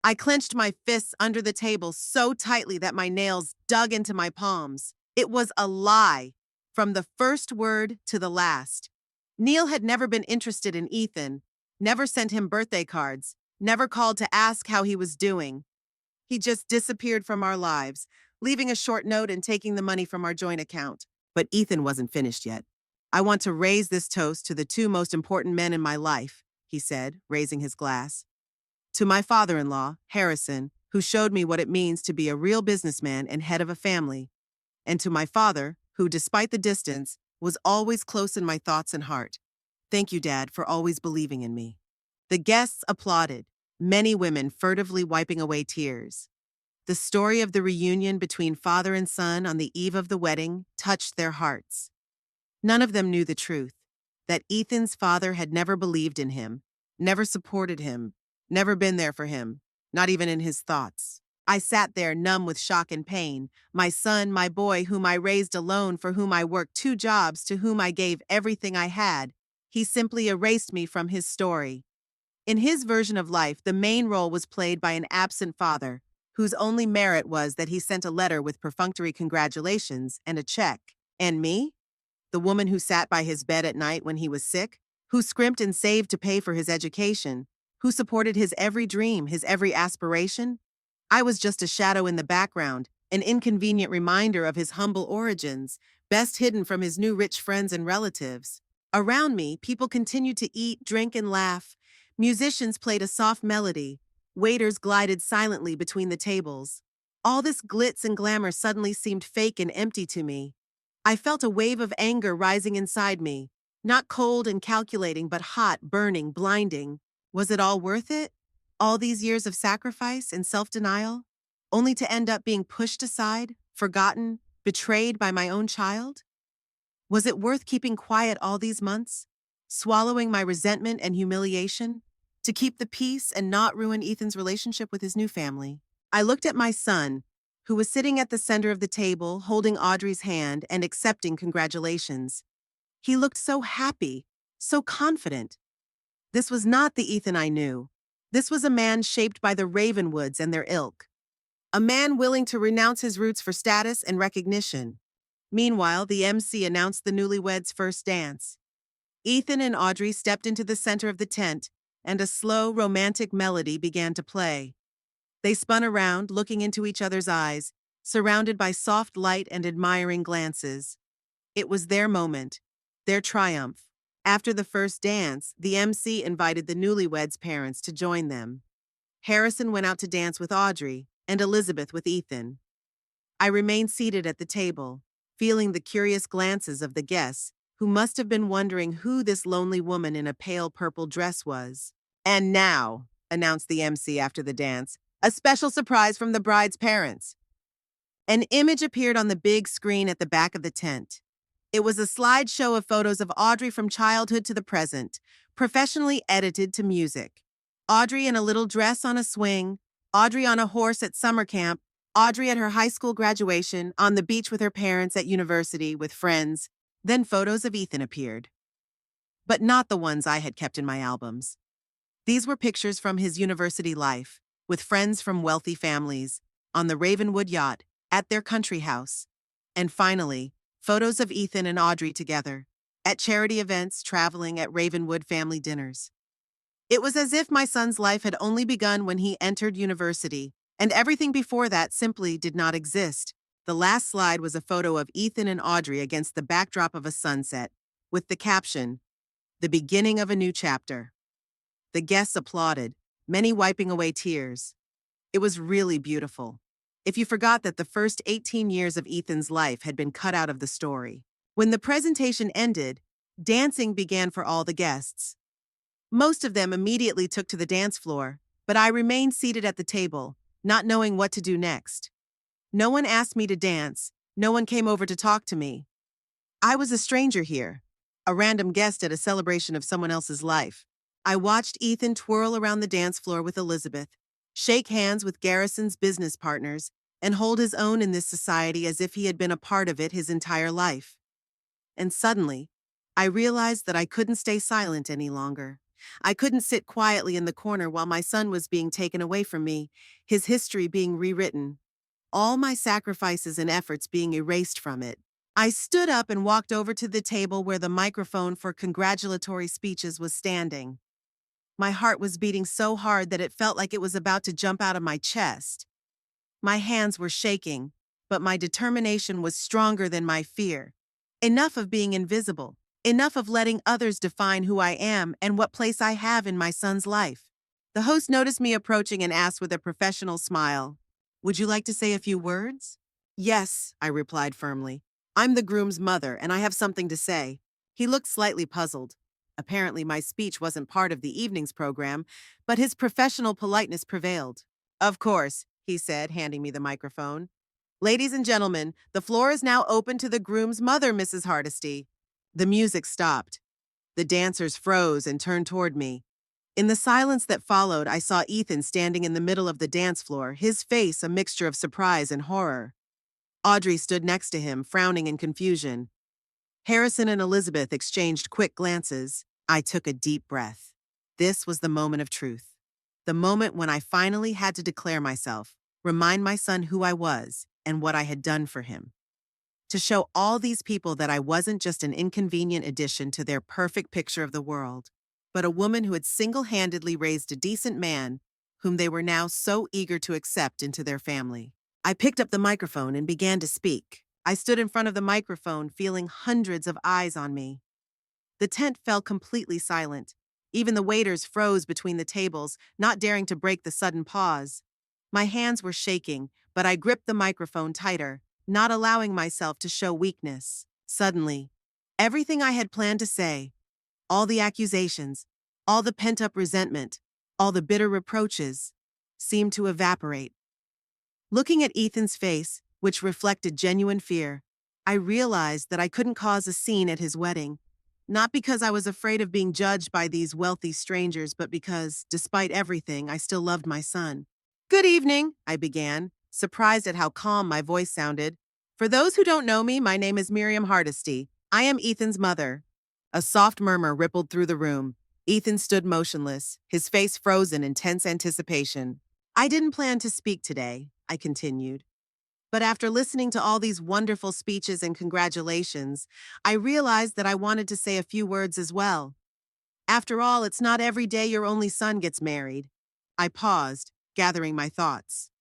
Speaker 1: I clenched my fists under the table so tightly that my nails dug into my palms. It was a lie, from the first word to the last. Neil had never been interested in Ethan, never sent him birthday cards, never called to ask how he was doing. He just disappeared from our lives, leaving a short note and taking the money from our joint account. But Ethan wasn't finished yet. I want to raise this toast to the two most important men in my life, he said, raising his glass. To my father-in-law, Harrison, who showed me what it means to be a real businessman and head of a family, and to my father, who, despite the distance, was always close in my thoughts and heart. Thank you, Dad, for always believing in me. The guests applauded, many women furtively wiping away tears. The story of the reunion between father and son on the eve of the wedding touched their hearts. None of them knew the truth, that Ethan's father had never believed in him, never supported him, never been there for him, not even in his thoughts. I sat there numb with shock and pain, my son, my boy, whom I raised alone, for whom I worked 2 jobs, to whom I gave everything I had. He simply erased me from his story. In his version of life, the main role was played by an absent father, whose only merit was that he sent a letter with perfunctory congratulations and a check. And me? The woman who sat by his bed at night when he was sick, who scrimped and saved to pay for his education, who supported his every dream, his every aspiration? I was just a shadow in the background, an inconvenient reminder of his humble origins, best hidden from his new rich friends and relatives. Around me, people continued to eat, drink, and laugh. Musicians played a soft melody. Waiters glided silently between the tables. All this glitz and glamour suddenly seemed fake and empty to me. I felt a wave of anger rising inside me, not cold and calculating, but hot, burning, blinding. Was it all worth it? All these years of sacrifice and self-denial, only to end up being pushed aside, forgotten, betrayed by my own child? Was it worth keeping quiet all these months, swallowing my resentment and humiliation, to keep the peace and not ruin Ethan's relationship with his new family? I looked at my son, who was sitting at the center of the table, holding Audrey's hand and accepting congratulations. He looked so happy, so confident. This was not the Ethan I knew. This was a man shaped by the Ravenwoods and their ilk. A man willing to renounce his roots for status and recognition. Meanwhile, the MC announced the newlyweds' first dance. Ethan and Audrey stepped into the center of the tent, and a slow, romantic melody began to play. They spun around, looking into each other's eyes, surrounded by soft light and admiring glances. It was their moment, their triumph. After the first dance, the MC invited the newlyweds' parents to join them. Harrison went out to dance with Audrey, and Elizabeth with Ethan. I remained seated at the table, feeling the curious glances of the guests, who must have been wondering who this lonely woman in a pale purple dress was. "And now," announced the MC after the dance, "a special surprise from the bride's parents." An image appeared on the big screen at the back of the tent. It was a slideshow of photos of Audrey from childhood to the present, professionally edited to music. Audrey in a little dress on a swing, Audrey on a horse at summer camp, Audrey at her high school graduation, on the beach with her parents, at university, with friends. Then photos of Ethan appeared. But not the ones I had kept in my albums. These were pictures from his university life, with friends from wealthy families, on the Ravenwood yacht, at their country house. And finally, photos of Ethan and Audrey together, at charity events, traveling, at Ravenwood family dinners. It was as if my son's life had only begun when he entered university, and everything before that simply did not exist. The last slide was a photo of Ethan and Audrey against the backdrop of a sunset, with the caption, "The beginning of a new chapter." The guests applauded, many wiping away tears. It was really beautiful, if you forgot that the first 18 years of Ethan's life had been cut out of the story. When the presentation ended, dancing began for all the guests. Most of them immediately took to the dance floor, but I remained seated at the table, not knowing what to do next. No one asked me to dance, no one came over to talk to me. I was a stranger here, a random guest at a celebration of someone else's life. I watched Ethan twirl around the dance floor with Elizabeth, shake hands with Garrison's business partners, and hold his own in this society as if he had been a part of it his entire life. And suddenly, I realized that I couldn't stay silent any longer. I couldn't sit quietly in the corner while my son was being taken away from me, his history being rewritten, all my sacrifices and efforts being erased from it. I stood up and walked over to the table where the microphone for congratulatory speeches was standing. My heart was beating so hard that it felt like it was about to jump out of my chest. My hands were shaking, but my determination was stronger than my fear. Enough of being invisible. Enough of letting others define who I am and what place I have in my son's life. The host noticed me approaching and asked with a professional smile, "Would you like to say a few words?" "Yes," I replied firmly. "I'm the groom's mother, and I have something to say." He looked slightly puzzled. Apparently, my speech wasn't part of the evening's program, but his professional politeness prevailed. "Of course," he said, handing me the microphone. "Ladies and gentlemen, the floor is now open to the groom's mother, Mrs. Hardesty." The music stopped. The dancers froze and turned toward me. In the silence that followed, I saw Ethan standing in the middle of the dance floor, his face a mixture of surprise and horror. Audrey stood next to him, frowning in confusion. Harrison and Elizabeth exchanged quick glances. I took a deep breath. This was the moment of truth. The moment when I finally had to declare myself, remind my son who I was and what I had done for him. To show all these people that I wasn't just an inconvenient addition to their perfect picture of the world, but a woman who had single-handedly raised a decent man whom they were now so eager to accept into their family. I picked up the microphone and began to speak. I stood in front of the microphone, feeling hundreds of eyes on me. The tent fell completely silent. Even the waiters froze between the tables, not daring to break the sudden pause. My hands were shaking, but I gripped the microphone tighter, not allowing myself to show weakness. Suddenly, everything I had planned to say, all the accusations, all the pent-up resentment, all the bitter reproaches, seemed to evaporate. Looking at Ethan's face, which reflected genuine fear, I realized that I couldn't cause a scene at his wedding, not because I was afraid of being judged by these wealthy strangers, but because, despite everything, I still loved my son. "Good evening," I began, surprised at how calm my voice sounded. "For those who don't know me, my name is Miriam Hardesty. I am Ethan's mother." A soft murmur rippled through the room. Ethan stood motionless, his face frozen in tense anticipation. "I didn't plan to speak today," I continued. "But after listening to all these wonderful speeches and congratulations, I realized that I wanted to say a few words as well. After all, it's not every day your only son gets married." I paused, gathering my thoughts.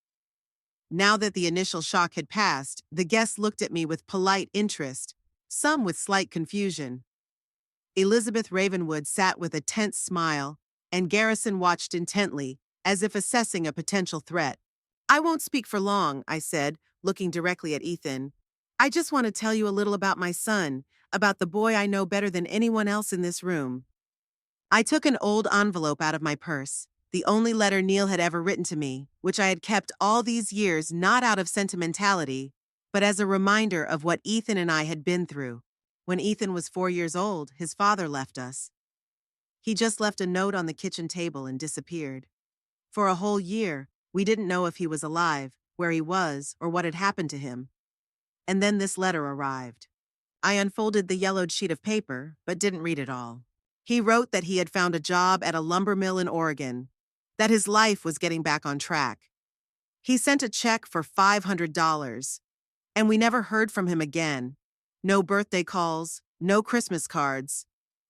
Speaker 1: Now that the initial shock had passed, the guests looked at me with polite interest, some with slight confusion. Elizabeth Ravenwood sat with a tense smile, and Garrison watched intently, as if assessing a potential threat. "I won't speak for long," I said, looking directly at Ethan. "I just want to tell you a little about my son, about the boy I know better than anyone else in this room." I took an old envelope out of my purse, the only letter Neil had ever written to me, which I had kept all these years not out of sentimentality, but as a reminder of what Ethan and I had been through. When Ethan was 4 years old, his father left us. He just left a note on the kitchen table and disappeared. For a whole year, we didn't know if he was alive, where he was, or what had happened to him. And then this letter arrived. I unfolded the yellowed sheet of paper, but didn't read it all. He wrote that he had found a job at a lumber mill in Oregon, that his life was getting back on track. He sent a check for $500, and we never heard from him again. No birthday calls, no Christmas cards,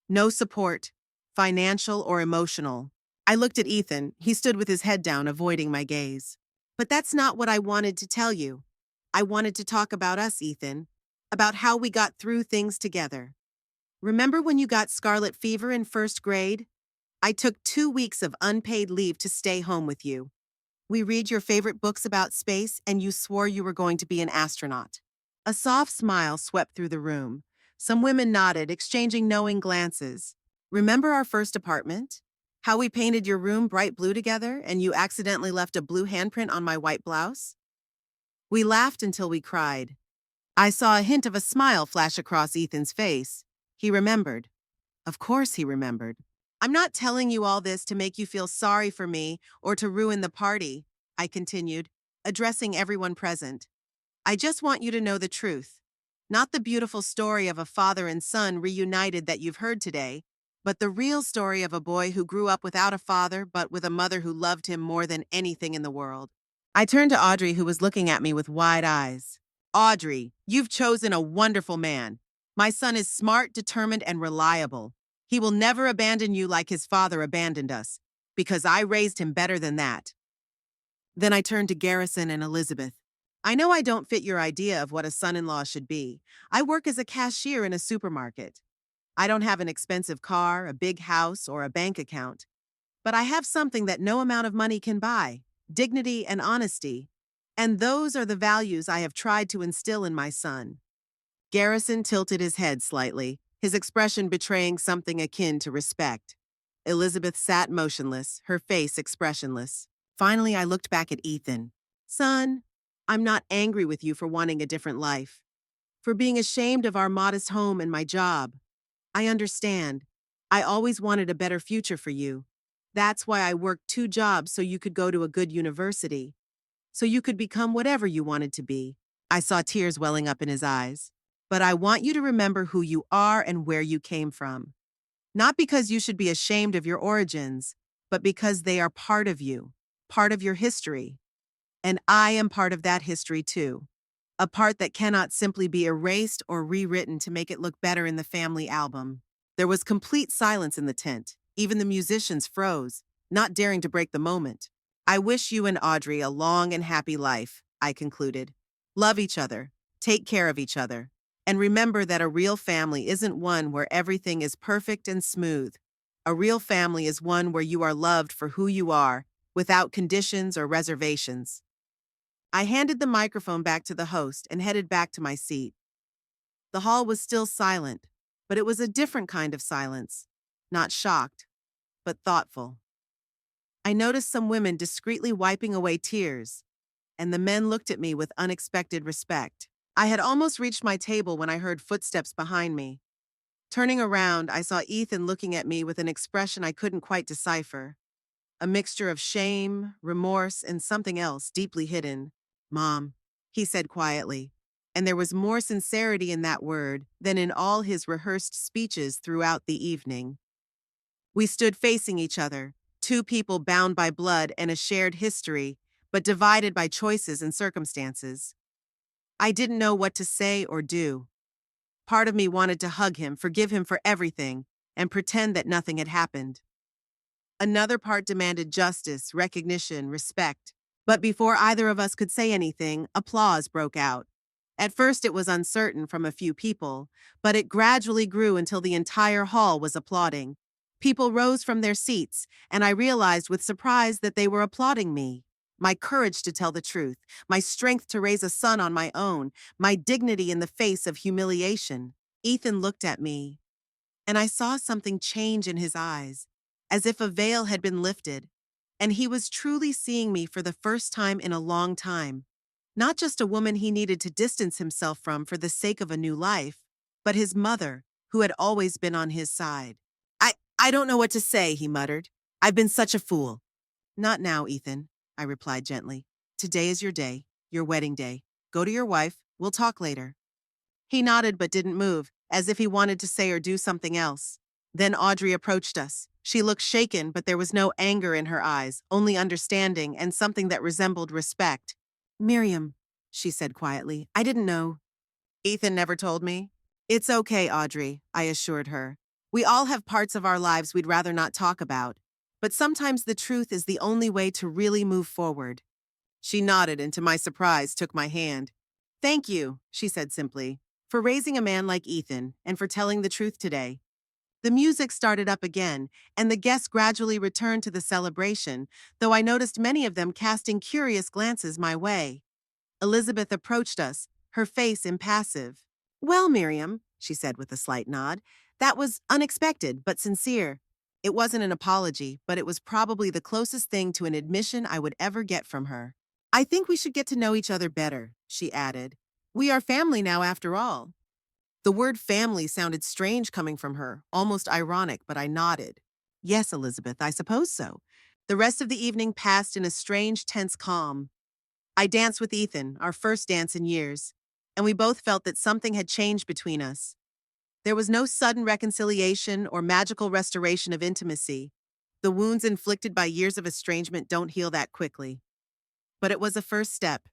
Speaker 1: no support, financial or emotional. I looked at Ethan. He stood with his head down, avoiding my gaze. "But that's not what I wanted to tell you. I wanted to talk about us, Ethan, about how we got through things together. Remember when you got scarlet fever in first grade? I took 2 weeks of unpaid leave to stay home with you. We read your favorite books about space, and you swore you were going to be an astronaut." A soft smile swept through the room. Some women nodded, exchanging knowing glances. "Remember our first apartment? How we painted your room bright blue together, and you accidentally left a blue handprint on my white blouse?" We laughed until we cried. I saw a hint of a smile flash across Ethan's face. He remembered. Of course he remembered. "I'm not telling you all this to make you feel sorry for me or to ruin the party," I continued, addressing everyone present. "I just want you to know the truth. Not the beautiful story of a father and son reunited that you've heard today, but the real story of a boy who grew up without a father but with a mother who loved him more than anything in the world." I turned to Audrey, who was looking at me with wide eyes. "Audrey, you've chosen a wonderful man. My son is smart, determined, and reliable. He will never abandon you like his father abandoned us, because I raised him better than that." Then I turned to Garrison and Elizabeth. "I know I don't fit your idea of what a son-in-law should be. I work as a cashier in a supermarket. I don't have an expensive car, a big house, or a bank account. But I have something that no amount of money can buy: dignity and honesty. And those are the values I have tried to instill in my son." Garrison tilted his head slightly, his expression betraying something akin to respect. Elizabeth sat motionless, her face expressionless. Finally, I looked back at Ethan. "Son, I'm not angry with you for wanting a different life, for being ashamed of our modest home and my job. I understand. I always wanted a better future for you. That's why I worked 2 jobs so you could go to a good university, so you could become whatever you wanted to be." I saw tears welling up in his eyes. "But I want you to remember who you are and where you came from. Not because you should be ashamed of your origins, but because they are part of you, part of your history. And I am part of that history too. A part that cannot simply be erased or rewritten to make it look better in the family album." There was complete silence in the tent. Even the musicians froze, not daring to break the moment. "I wish you and Audrey a long and happy life," I concluded. "Love each other, take care of each other, and remember that a real family isn't one where everything is perfect and smooth. A real family is one where you are loved for who you are, without conditions or reservations." I handed the microphone back to the host and headed back to my seat. The hall was still silent, but it was a different kind of silence. Not shocked, but thoughtful. I noticed some women discreetly wiping away tears, and the men looked at me with unexpected respect. I had almost reached my table when I heard footsteps behind me. Turning around, I saw Ethan looking at me with an expression I couldn't quite decipher. A mixture of shame, remorse, and something else deeply hidden. "Mom," he said quietly, and there was more sincerity in that word than in all his rehearsed speeches throughout the evening. We stood facing each other, two people bound by blood and a shared history, but divided by choices and circumstances. I didn't know what to say or do. Part of me wanted to hug him, forgive him for everything, and pretend that nothing had happened. Another part demanded justice, recognition, respect. But before either of us could say anything, applause broke out. At first it was uncertain from a few people, but it gradually grew until the entire hall was applauding. People rose from their seats, and I realized with surprise that they were applauding me. My courage to tell the truth, my strength to raise a son on my own, my dignity in the face of humiliation. Ethan looked at me, and I saw something change in his eyes, as if a veil had been lifted, and he was truly seeing me for the first time in a long time. Not just a woman he needed to distance himself from for the sake of a new life, but his mother, who had always been on his side. I don't know what to say," he muttered. "I've been such a fool." "Not now, Ethan," I replied gently. "Today is your day, your wedding day. Go to your wife. We'll talk later." He nodded but didn't move, as if he wanted to say or do something else. Then Audrey approached us. She looked shaken, but there was no anger in her eyes, only understanding and something that resembled respect. "Miriam," she said quietly, "I didn't know." "Ethan never told me." "It's okay, Audrey," I assured her. "We all have parts of our lives we'd rather not talk about, but sometimes the truth is the only way to really move forward." She nodded and, to my surprise, took my hand. "Thank you," she said simply, "for raising a man like Ethan and for telling the truth today." The music started up again, and the guests gradually returned to the celebration, though I noticed many of them casting curious glances my way. Elizabeth approached us, her face impassive. "Well, Miriam," she said with a slight nod, "that was unexpected but sincere." It wasn't an apology, but it was probably the closest thing to an admission I would ever get from her. "I think we should get to know each other better," she added. "We are family now after all." The word family sounded strange coming from her, almost ironic, but I nodded. "Yes, Elizabeth, I suppose so." The rest of the evening passed in a strange, tense calm. I danced with Ethan, our first dance in years, and we both felt that something had changed between us. There was no sudden reconciliation or magical restoration of intimacy. The wounds inflicted by years of estrangement don't heal that quickly. But it was a first step,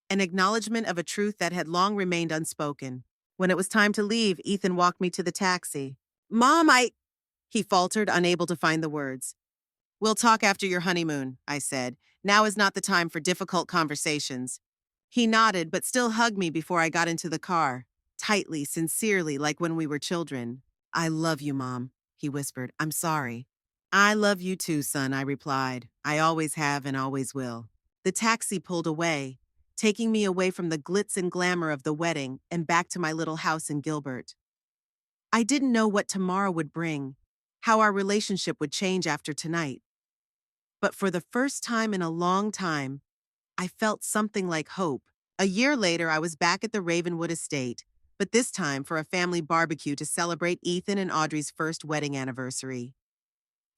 Speaker 1: an acknowledgement of a truth that had long remained unspoken. When it was time to leave, Ethan walked me to the taxi. "Mom, he faltered, unable to find the words. "We'll talk after your honeymoon," I said. "Now is not the time for difficult conversations." He nodded, but still hugged me before I got into the car. Tightly, sincerely, like when we were children. "I love you, Mom," he whispered. "I'm sorry." "I love you too, son," I replied. "I always have and always will." The taxi pulled away, taking me away from the glitz and glamour of the wedding and back to my little house in Gilbert. I didn't know what tomorrow would bring, how our relationship would change after tonight. But for the first time in a long time, I felt something like hope. A year later, I was back at the Ravenwood estate, but this time for a family barbecue to celebrate Ethan and Audrey's first wedding anniversary.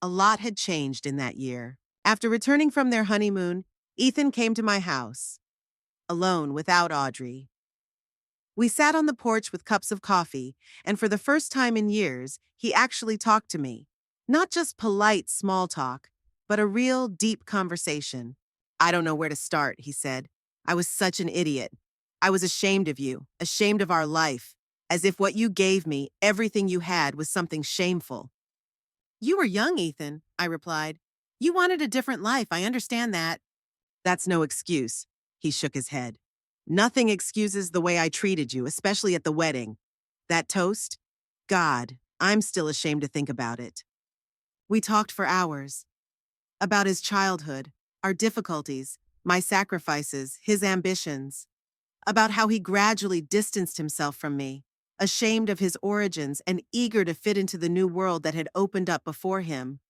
Speaker 1: A lot had changed in that year. After returning from their honeymoon, Ethan came to my house, alone without Audrey. We sat on the porch with cups of coffee, and for the first time in years, he actually talked to me. Not just polite small talk, but a real, deep conversation. "I don't know where to start," he said. "I was such an idiot. I was ashamed of you, ashamed of our life, as if what you gave me, everything you had, was something shameful." "You were young, Ethan," I replied. "You wanted a different life, I understand that." "That's no excuse," he shook his head. "Nothing excuses the way I treated you, especially at the wedding. That toast? God, I'm still ashamed to think about it." We talked for hours. About his childhood, our difficulties, my sacrifices, his ambitions, about how he gradually distanced himself from me, ashamed of his origins and eager to fit into the new world that had opened up before him.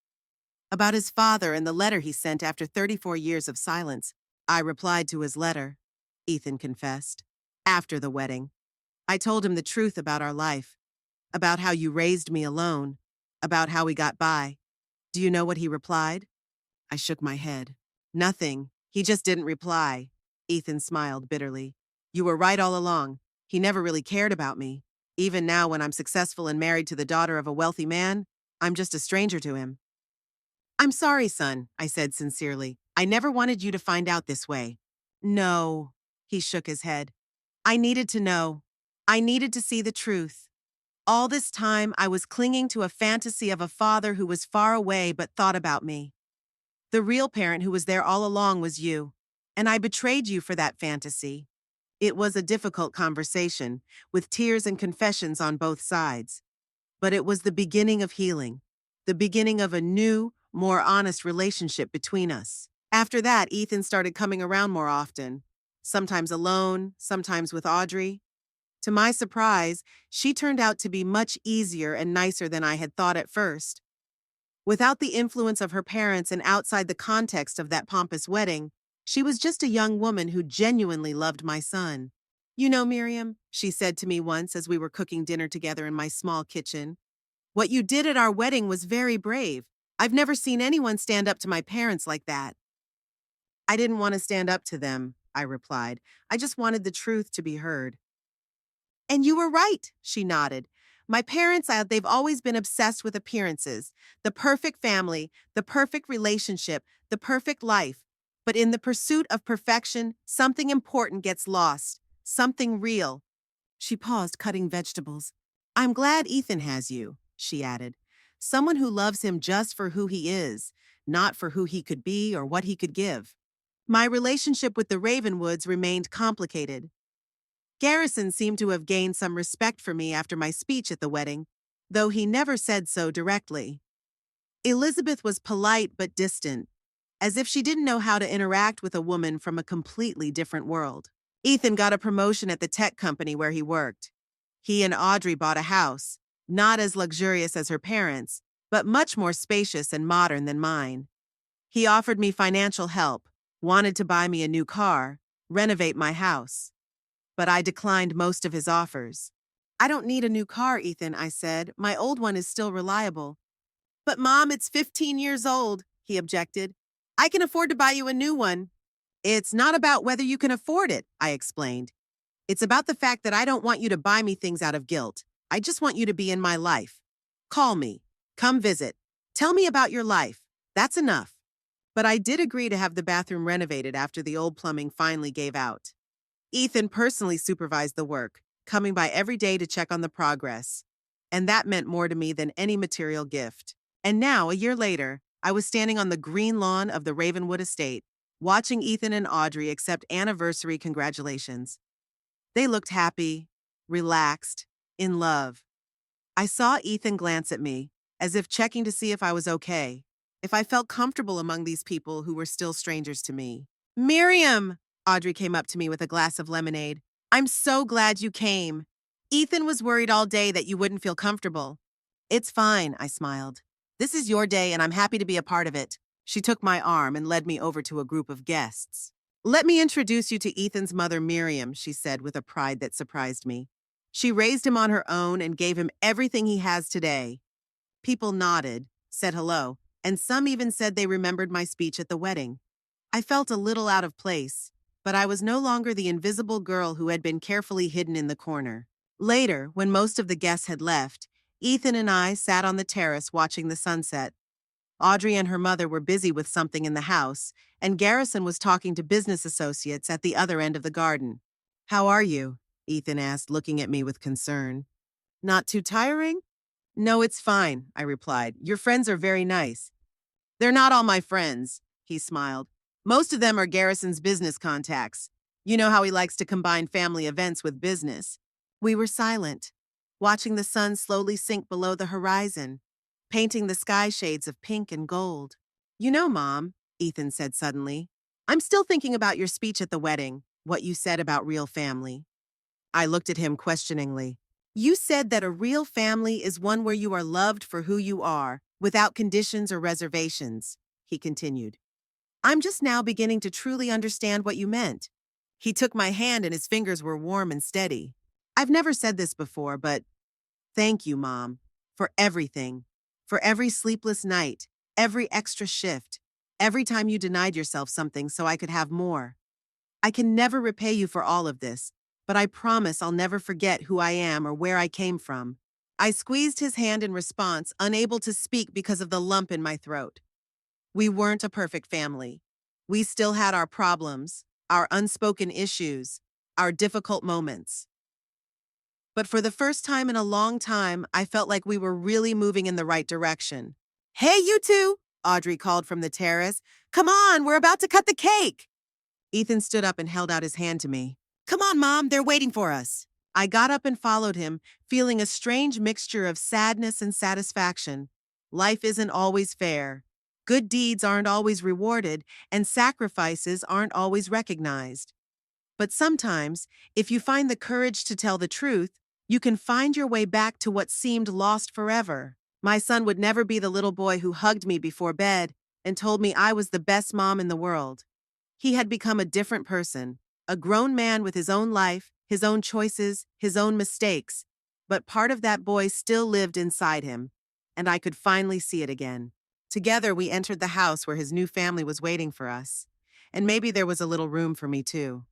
Speaker 1: About his father and the letter he sent after 34 years of silence. I replied to his letter, Ethan confessed. After the wedding, I told him the truth about our life, about how you raised me alone, about how we got by. Do you know what he replied? I shook my head. Nothing. He just didn't reply. Ethan smiled bitterly. You were right all along. He never really cared about me. Even now, when I'm successful and married to the daughter of a wealthy man, I'm just a stranger to him. I'm sorry, son, I said sincerely. I never wanted you to find out this way. No, he shook his head. I needed to know. I needed to see the truth. All this time, I was clinging to a fantasy of a father who was far away but thought about me. The real parent who was there all along was you, and I betrayed you for that fantasy. It was a difficult conversation, with tears and confessions on both sides. But it was the beginning of healing, the beginning of a new, more honest relationship between us. After that, Ethan started coming around more often, sometimes alone, sometimes with Audrey. To my surprise, she turned out to be much easier and nicer than I had thought at first. Without the influence of her parents and outside the context of that pompous wedding, she was just a young woman who genuinely loved my son. You know, Miriam, she said to me once as we were cooking dinner together in my small kitchen, what you did at our wedding was very brave. I've never seen anyone stand up to my parents like that. I didn't want to stand up to them, I replied. I just wanted the truth to be heard. And you were right, she nodded. My parents, they've always been obsessed with appearances, the perfect family, the perfect relationship, the perfect life. But in the pursuit of perfection, something important gets lost, something real. She paused, cutting vegetables. I'm glad Ethan has you, she added. Someone who loves him just for who he is, not for who he could be or what he could give. My relationship with the Ravenwoods remained complicated. Garrison seemed to have gained some respect for me after my speech at the wedding, though he never said so directly. Elizabeth was polite but distant, as if she didn't know how to interact with a woman from a completely different world. Ethan got a promotion at the tech company where he worked. He and Audrey bought a house, not as luxurious as her parents, but much more spacious and modern than mine. He offered me financial help, wanted to buy me a new car, renovate my house. But I declined most of his offers. I don't need a new car, Ethan, I said. My old one is still reliable. But Mom, it's 15 years old, he objected. I can afford to buy you a new one. It's not about whether you can afford it, I explained. It's about the fact that I don't want you to buy me things out of guilt. I just want you to be in my life. Call me. Come visit. Tell me about your life. That's enough. But I did agree to have the bathroom renovated after the old plumbing finally gave out. Ethan personally supervised the work, coming by every day to check on the progress. And that meant more to me than any material gift. And now, a year later, I was standing on the green lawn of the Ravenwood estate, watching Ethan and Audrey accept anniversary congratulations. They looked happy, relaxed, in love. I saw Ethan glance at me, as if checking to see if I was okay, if I felt comfortable among these people who were still strangers to me. Miriam! Audrey came up to me with a glass of lemonade. I'm so glad you came. Ethan was worried all day that you wouldn't feel comfortable. It's fine, I smiled. This is your day and I'm happy to be a part of it. She took my arm and led me over to a group of guests. Let me introduce you to Ethan's mother, Miriam, she said with a pride that surprised me. She raised him on her own and gave him everything he has today. People nodded, said hello, and some even said they remembered my speech at the wedding. I felt a little out of place, but I was no longer the invisible girl who had been carefully hidden in the corner. Later, when most of the guests had left, Ethan and I sat on the terrace watching the sunset. Audrey and her mother were busy with something in the house, and Garrison was talking to business associates at the other end of the garden. How are you? Ethan asked, looking at me with concern. Not too tiring? No, it's fine, I replied. Your friends are very nice. They're not all my friends, he smiled. Most of them are Garrison's business contacts. You know how he likes to combine family events with business. We were silent, watching the sun slowly sink below the horizon, painting the sky shades of pink and gold. You know, Mom, Ethan said suddenly, I'm still thinking about your speech at the wedding, what you said about real family. I looked at him questioningly. You said that a real family is one where you are loved for who you are, without conditions or reservations, he continued. I'm just now beginning to truly understand what you meant. He took my hand and his fingers were warm and steady. I've never said this before, but thank you, Mom, for everything. For every sleepless night, every extra shift, every time you denied yourself something so I could have more. I can never repay you for all of this, but I promise I'll never forget who I am or where I came from. I squeezed his hand in response, unable to speak because of the lump in my throat. We weren't a perfect family. We still had our problems, our unspoken issues, our difficult moments. But for the first time in a long time, I felt like we were really moving in the right direction. Hey, you two, Audrey called from the terrace. Come on, we're about to cut the cake. Ethan stood up and held out his hand to me. Come on, Mom, they're waiting for us. I got up and followed him, feeling a strange mixture of sadness and satisfaction. Life isn't always fair. Good deeds aren't always rewarded, and sacrifices aren't always recognized. But sometimes, if you find the courage to tell the truth, you can find your way back to what seemed lost forever. My son would never be the little boy who hugged me before bed and told me I was the best mom in the world. He had become a different person, a grown man with his own life, his own choices, his own mistakes. But part of that boy still lived inside him, and I could finally see it again. Together, we entered the house where his new family was waiting for us. And maybe there was a little room for me too.